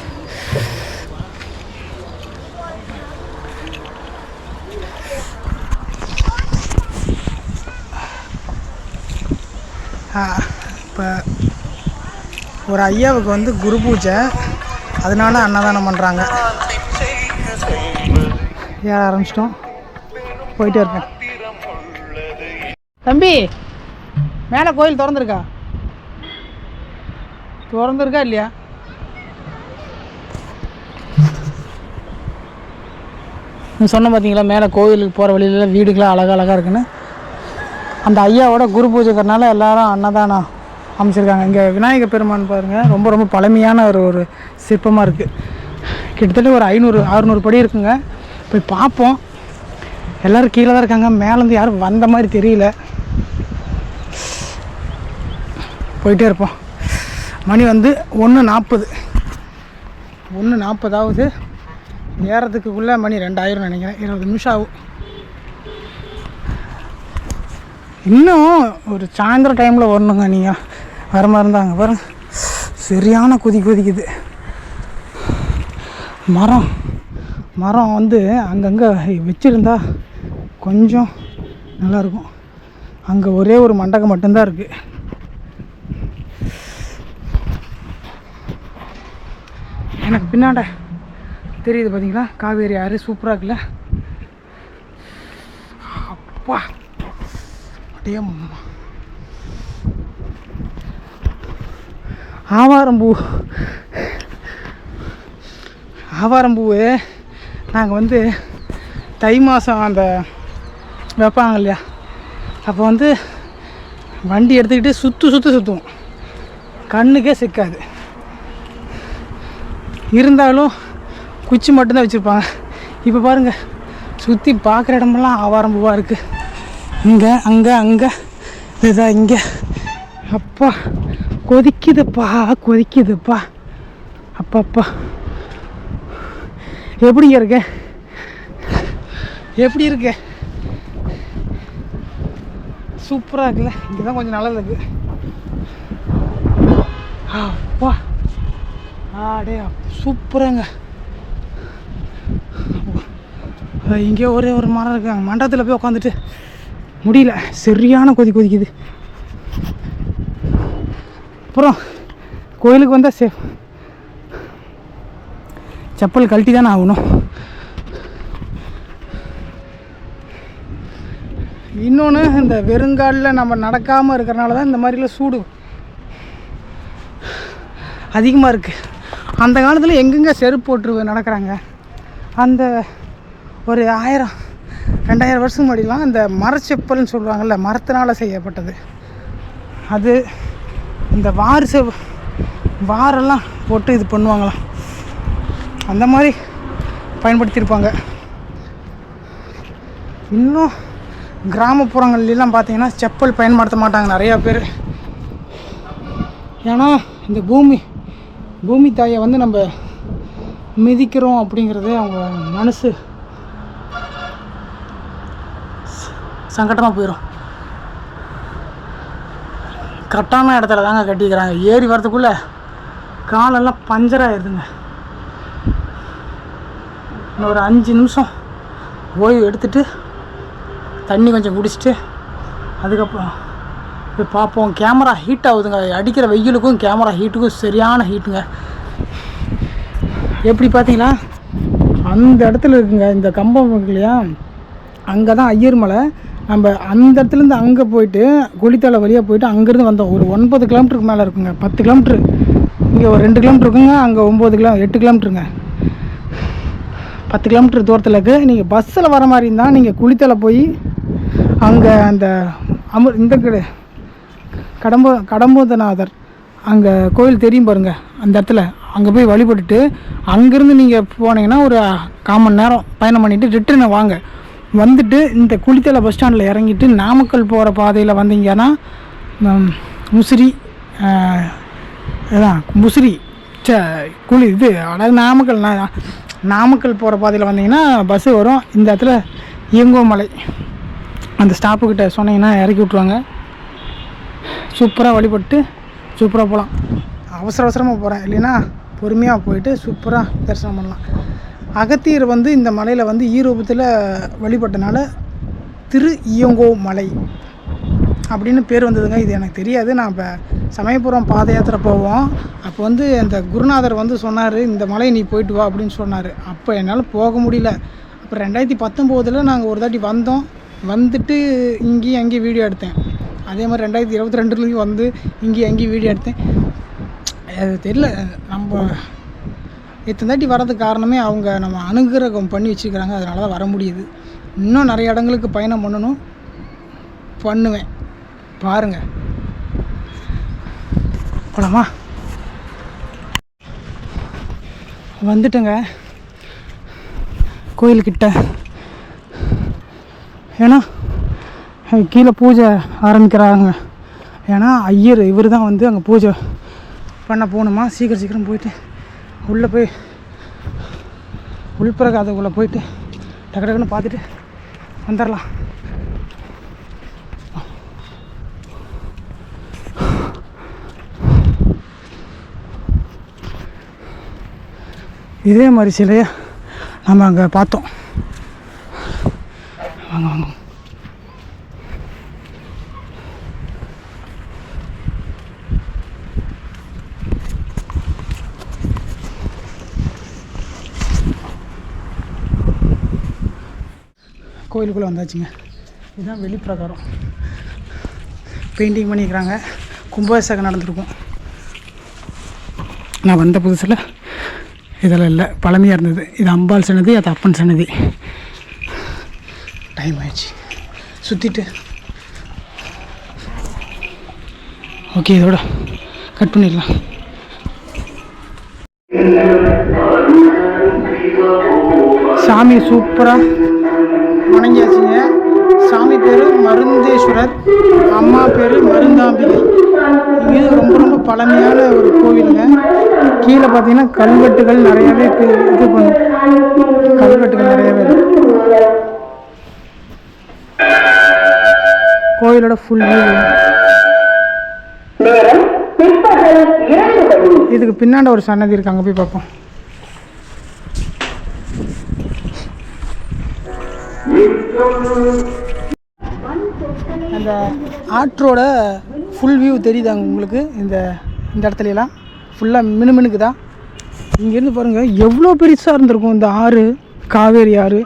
இப்போ ஒரு ஐயாவுக்கு வந்து குரு பூஜை, அதனால அன்னதானம் பண்ணுறாங்க. ஏற ஆரம்பிச்சிட்டோம். போயிட்டே இருப்போம். தம்பி மேலே கோயில் திறந்துருக்கா இல்லையா? சொன்ன பார்த்தீங்களா மேலே கோயிலுக்கு போகிற வழியில வீடுகளாம் அழகாக இருக்குன்னு. அந்த ஐயாவோட குரு பூஜைக்கிறனால எல்லாரும் அன்னதானம் அமைச்சிருக்காங்க. இங்கே விநாயகர் பெருமான் பாருங்கள், ரொம்ப ரொம்ப பழமையான ஒரு சிற்பமாக இருக்குது. கிட்டத்தட்ட ஒரு 500-600 படி இருக்குங்க. போய் பார்ப்போம். எல்லோரும் கீழே தான் இருக்காங்க, மேலேருந்து யாரும் வந்த மாதிரி தெரியல. போயிட்டே இருப்போம். மணி வந்து 1:40 ஆகுது. ஏறதுக்குள்ளே மணி 2 நினைக்கிறேன். 20 நிமிஷம் ஆகும். இன்னும் ஒரு சாயந்தரம் டைமில் வரணுங்க. நீங்கள் வர மாதிரி இருந்தாங்க பாருங்க, சரியான கொதிக்குது. மரம் வந்து அங்கங்கே வச்சுருந்தா கொஞ்சம் நல்லாயிருக்கும். அங்கே ஒரே ஒரு மண்டபம் மட்டும்தான் இருக்குது. எனக்கு பின்னாட தெரியுது பார்த்தீங்களா காவேரி ஆறு, சூப்பராக இருக்குல்ல. அப்பா அப்படியே ஆவாரம்பூ நாங்கள் வந்து தை மாதம் அந்த வைப்பாங்க இல்லையா, அப்போ வந்து வண்டி எடுத்துக்கிட்டு சுற்றுவோம். கண்ணுக்கே சிக்காது. இருந்தாலும் குச்சி மட்டும்தான் வச்சுருப்பாங்க. இப்போ பாருங்கள், சுற்றி பார்க்குற இடமெல்லாம் ஆவாரம்பூவாக இருக்குது. இங்கே அங்கே இதுதான் இங்கே. அப்பா கொதிக்குதுப்பா. அப்பா எப்படி இருக்கு? சூப்பராக இருக்குல்ல. இங்கே தான் கொஞ்சம் நல்லது இருக்குது. அப்பா ஆடே சூப்பராங்க. இங்கே ஒரே ஒரு மரம் இருக்காங்க. மண்டபத்தில் போய் உட்காந்துட்டு முடியல, சரியான கொதிக்குது. அப்புறம் கோயிலுக்கு வந்தால் செப்பல் கழட்டி தானே ஆகணும். இன்னொன்று, இந்த வெறுங்காலில் நம்ம நடக்காமல் இருக்கிறனால தான் இந்த மாதிரிலாம் சூடு அதிகமாக இருக்குது. அந்த காலத்தில் எங்கெங்கே செருப்பு போட்டு நடக்கிறாங்க. அந்த ஒரு 1000-2000 வருஷம் முன்னாடிலாம் அந்த மரச்செப்பல்னு சொல்லுவாங்கள்ல, மரத்தினால் செய்யப்பட்டது. அது இந்த வாரெல்லாம் போட்டு இது பண்ணுவாங்களாம். அந்த மாதிரி பயன்படுத்தியிருப்பாங்க. இன்னும் கிராமப்புறங்கள்லாம் பார்த்தீங்கன்னா செப்பல் பயன்படுத்த மாட்டாங்க நிறையா பேர். ஏன்னா இந்த பூமி தாயை வந்து நம்ம மிதிக்கிறோம் அப்படிங்கிறது அவங்க மனசு சங்கடமாக போயிடும். கரெக்டான இடத்துல தாங்க கட்டிக்கிறாங்க. ஏறி வரதுக்குள்ளே காலெல்லாம் பஞ்சர் ஆகிடுதுங்க. இன்னும் ஒரு 5 நிமிஷம் ஓய்வு எடுத்துகிட்டு தண்ணி கொஞ்சம் குடிச்சிட்டு அதுக்கப்புறம் போய் பார்ப்போம். கேமரா ஹீட் ஆகுதுங்க. அடிக்கிற வெயிலுக்கும் கேமரா ஹீட்டுக்கும் சரியான ஹீட்டுங்க. எப்படி பார்த்தீங்கன்னா அந்த இடத்துல இருக்குங்க, இந்த கம்பம் இருக்கு இல்லையா, அங்கே தான் ஐயர் மலை. நம்ம அந்த இடத்துலேருந்து அங்கே போயிட்டு குளித்தலை வழியாக போயிட்டு அங்கேருந்து வந்தோம். ஒரு 9 கிலோமீட்டருக்கு மேலே இருக்குங்க. 10 கிலோமீட்ரு. இங்கே ஒரு 2 கிலோமீட்டர் இருக்குங்க, அங்கே 8 கிலோமீட்டருங்க. 10 கிலோமீட்டர் தூரத்தில் இருக்குது. நீங்கள் பஸ்ஸில் வர மாதிரி இருந்தால் நீங்கள் குளித்தலை போய் அங்கே அந்த இந்த கடம்பூதநாதர் அங்கே கோயில் தெரியும் பாருங்கள், அந்த இடத்துல அங்கே போய் வழிபட்டுட்டு அங்கேருந்து நீங்கள் போனீங்கன்னா ஒரு 1/4 மணி நேரம் பயணம் பண்ணிவிட்டு ரிட்டர்னை வாங்க. வந்துட்டு இந்த குளித்தலை பஸ் ஸ்டாண்டில் இறங்கிட்டு நாமக்கல் போகிற பாதையில் வந்தீங்கன்னா முசிறி இது அதாவது நாமக்கல் போகிற பாதையில் வந்தீங்கன்னா பஸ்ஸு வரும். இந்த இடத்துல இயங்கோமலை அந்த ஸ்டாப்புக்கிட்ட சொன்னீங்கன்னா இறக்கி விட்ருவாங்க. சூப்பராக வழிபட்டு சூப்பராக போகலாம். அவசரமாக போகிறேன், இல்லைன்னா பொறுமையாக போயிட்டு சூப்பராக தரிசனம் பண்ணலாம். அகத்தியர் வந்து இந்த மலையில் வந்து ஈரூபத்தில் வழிபட்டனால திரு இயங்கோ மலை அப்படின்னு பேர் வந்ததுங்க. இது எனக்கு தெரியாது. நான் இப்போ சமயபுரம் பாத யாத்திரை போவோம். அப்போ வந்து அந்த குருநாதர் வந்து சொன்னார், இந்த மலை நீ போயிட்டு வா அப்படின்னு சொன்னார். அப்போ என்னால் போக முடியல. அப்புறம் 2019 நாங்கள் ஒரு தாட்டி வந்தோம். வந்துட்டு இங்கேயும் அங்கேயும் வீடியோ எடுத்தேன். அதே மாதிரி 2022 வந்து இங்கேயும் அங்கேயும் வீடியோ எடுத்தேன். அது தெரியல, நம்ம இத்தனை தாட்டி வர்றதுக்கு காரணமே அவங்க நம்ம அனுகிரகம் பண்ணி வச்சுக்கிறாங்க. அதனால தான் வர முடியுது. இன்னும் நிறைய இடங்களுக்கு பயணம் பண்ணுவேன். பாருங்கள். போலாமா? வந்துட்டுங்க கோயில்கிட்ட. ஏன்னா கீழே பூஜை ஆரம்பிக்கிறாங்க. ஏன்னா ஐயர் இவர் தான் வந்து அங்கே பூஜை பண்ண போகணுமா. சீக்கிரம் போயிட்டு உள்ளே போய் உள்பிரகாதக்குள்ளே போயிட்டு டக்குன்னு பார்த்துட்டு வந்துடலாம். இதே மாதிரி சிலையை நம்ம அங்கே பார்த்தோம். வாங்க. கோயிலுக்குள்ளே வந்தாச்சுங்க. இதுதான் வெளிப்பிரகாரம். பெயிண்டிங் பண்ணிக்கிறாங்க. கும்பாபிஷேகம் நடந்திருக்கும். நான் வந்த புதுசில் இதெல்லாம் இல்லை, பழமையாக இருந்தது. இது அம்பாள் சன்னதி, அது அப்பன் சன்னதி. டைம் ஆயிடுச்சு, சுற்றிட்டு ஓகே இதோட கட் பண்ணிடலாம். சாமி சூப்பராக வணங்கியாச்சுங்க. சாமி பேர் மருந்தேஸ்வரர், அம்மா பேர் மருந்தாம்பிகை. இது ரொம்ப பழமையான ஒரு கோவிலுங்க. கீழே பார்த்தீங்கன்னா கல்வெட்டுகள் நிறையவே கல்வெட்டுகள் நிறையவே கோயிலோட ஃபுல் வியூ. இதுக்கு பின்னாடி ஒரு சன்னதி இருக்கு, அங்கே போய் பார்ப்போம். அந்த ஆற்றோட ஃபுல் வியூ தெரியுதாங்க உங்களுக்கு? இந்த இடத்துலலாம் ஃபுல்லாக மினுமினுக்குதா. இங்கேருந்து பாருங்கள் எவ்வளோ பெருசாக இருந்திருக்கும் இந்த ஆறு. காவேரி ஆறு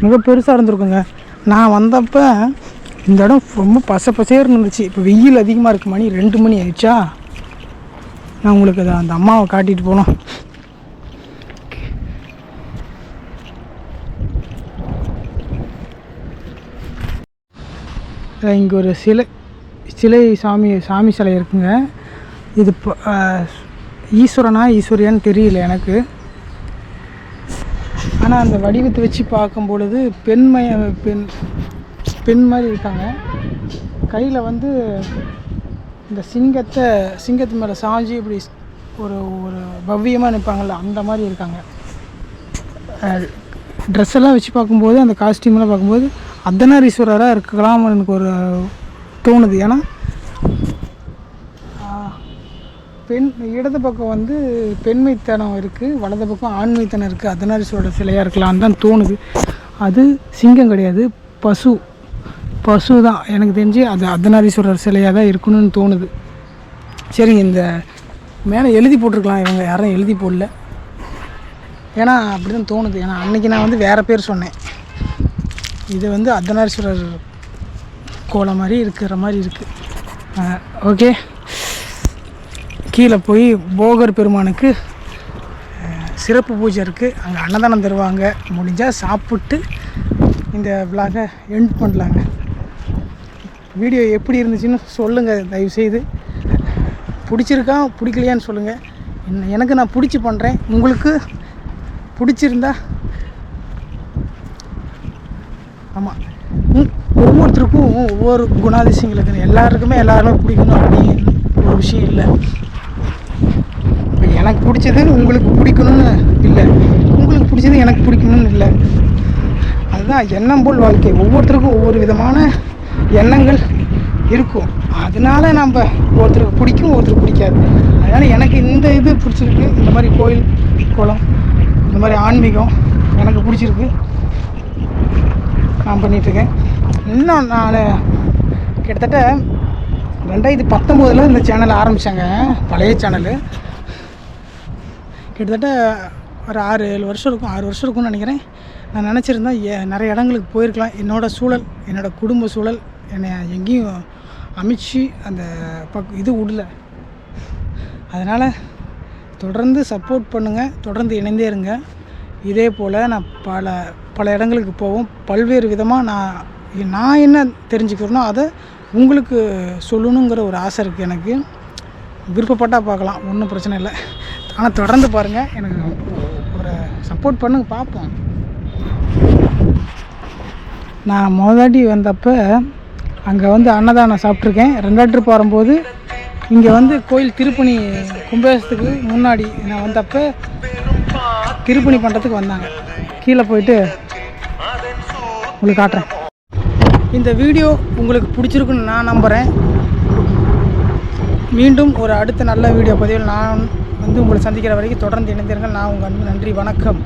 மிக பெருசாக இருந்திருக்குங்க. நான் வந்தப்போ இந்த இடம் ரொம்ப பசேர்னு இருந்துச்சு. இப்போ வெயில் அதிகமாக இருக்குது. மணி 2 மணி ஆயிடுச்சா. நான் உங்களுக்கு அதை அந்த அம்மாவை காட்டிகிட்டு போனோம். இங்கே ஒரு சிலை சாமி சிலை இருக்குங்க. இது ஈஸ்வரியான்னு தெரியல எனக்கு. ஆனால் அந்த வடிவத்தை வச்சு பார்க்கும் பொழுது பெண் மாதிரி இருக்காங்க. கையில் வந்து இந்த சிங்கத்து மேலே சாஞ்சி இப்படி ஒரு பவ்யமாக நிற்பாங்கள்ல, அந்த மாதிரி இருக்காங்க. ட்ரெஸ்ஸெல்லாம் வச்சு பார்க்கும்போது, அந்த காஸ்டியூமெல்லாம் பார்க்கும்போது அர்த்தநாரீஸ்வரராக இருக்கலாம்னு எனக்கு ஒரு தோணுது. ஏன்னா இடது பக்கம் வந்து பெண்மைத்தனம் இருக்குது, வலது பக்கம் ஆண்மைத்தனம் இருக்குது. அர்த்தநாரீஸ்வரோட சிலையாக இருக்கலாம்னு தான் தோணுது. அது சிங்கம் கிடையாது, பசு தான். எனக்கு தெரிஞ்சு அது அர்த்தநாரீஸ்வரர் சிலையாக தான் இருக்கணும்னு தோணுது. சரிங்க, இந்த மேலே எழுதி போட்டிருக்கலாம், இவங்க யாரும் எழுதி போடல. ஏன்னா அப்படி தான் தோணுது. ஏன்னா அன்றைக்கி நான் வந்து வேறு பேர் சொன்னேன். இது வந்து அர்த்தநாரீஸ்வரர் கோலம் மாதிரி இருக்கிற மாதிரி இருக்குது. ஓகே, கீழே போய் போகர் பெருமானுக்கு சிறப்பு பூஜை இருக்குது. அங்கே அன்னதானம் தருவாங்க. முடிஞ்சால் சாப்பிட்டு இந்த விலாகை எண்ட் பண்ணலாங்க. வீடியோ எப்படி இருந்துச்சுன்னு சொல்லுங்கள் தயவுசெய்து. பிடிச்சிருக்கா பிடிக்கலையான்னு சொல்லுங்கள். எனக்கு நான் பிடிச்சி பண்ணுறேன். உங்களுக்கு பிடிச்சிருந்தா ஆமாம், ஒவ்வொருத்தருக்கும் ஒவ்வொரு குணாதிசயங்கள் இருக்குது. எல்லாருமே பிடிக்கணும் அப்படின்னு ஒரு விஷயம் இல்லை. இப்போ எனக்கு பிடிச்சது உங்களுக்கு பிடிக்கணும்னு இல்லை, உங்களுக்கு பிடிச்சது எனக்கு பிடிக்கணும்னு இல்லை. அதுதான் எண்ணம் போல் வாழ்க்கை. ஒவ்வொருத்தருக்கும் ஒவ்வொரு விதமான எண்ணங்கள் இருக்கும். அதனால நம்ம ஒருத்தருக்கு பிடிக்கும், ஒருத்தருக்கு பிடிக்காது. அதனால் எனக்கு இந்த இது பிடிச்சிருக்கு. இந்த மாதிரி கோயில் குளம், இந்த மாதிரி ஆன்மீகம் எனக்கு பிடிச்சிருக்கு. நான் பண்ணிகிட்ருக்கேன். இன்னும் நான் கிட்டத்தட்ட 2019 இந்த சேனல் ஆரம்பித்தாங்க, பழைய சேனலு. கிட்டத்தட்ட ஒரு 6 வருஷம் இருக்கும்னு நினைக்கிறேன். நான் நினச்சிருந்தேன் நிறைய இடங்களுக்கு போயிருக்கலாம். என்னோடய சூழல், என்னோடய குடும்ப சூழல் என்னை எங்கேயும் அமைச்சு அந்த இது விடல. அதனால் தொடர்ந்து சப்போர்ட் பண்ணுங்கள், தொடர்ந்து இணைந்தே இருங்க. இதே போல் நான் பல இடங்களுக்கு போவோம். பல்வேறு விதமாக நான் என்ன தெரிஞ்சுக்கிறேனோ அதை உங்களுக்கு சொல்லணுங்கிற ஒரு ஆசை இருக்குது எனக்கு. விருப்பப்பட்டால் பார்க்கலாம், ஒன்றும் பிரச்சனை இல்லை. ஆனால் தொடர்ந்து பாருங்கள், எனக்கு ஒரு சப்போர்ட் பண்ணுங்க, பார்ப்போம். நான் முதலாட்டி வந்தப்போ அங்கே வந்து அன்னதானம் சாப்பிட்ருக்கேன். 2 ட்ரிப் வரும்போது இங்கே வந்து கோயில் திருப்பணி கும்பாபிஷேகத்துக்கு முன்னாடி நான் வந்தப்போ திருப்பணி பண்ணுறதுக்கு வந்தாங்க. கீழே போயிட்டு உங்களுக்கு காட்டுறேன். இந்த வீடியோ உங்களுக்கு பிடிச்சிருக்குன்னு நான் நம்புகிறேன். மீண்டும் ஒரு அடுத்த நல்ல வீடியோ பதிவில் நான் வந்து உங்களை சந்திக்கிற வரைக்கும் தொடர்ந்து இணைந்திருங்கள். நான் உங்கள் அன்பு. நன்றி, வணக்கம்.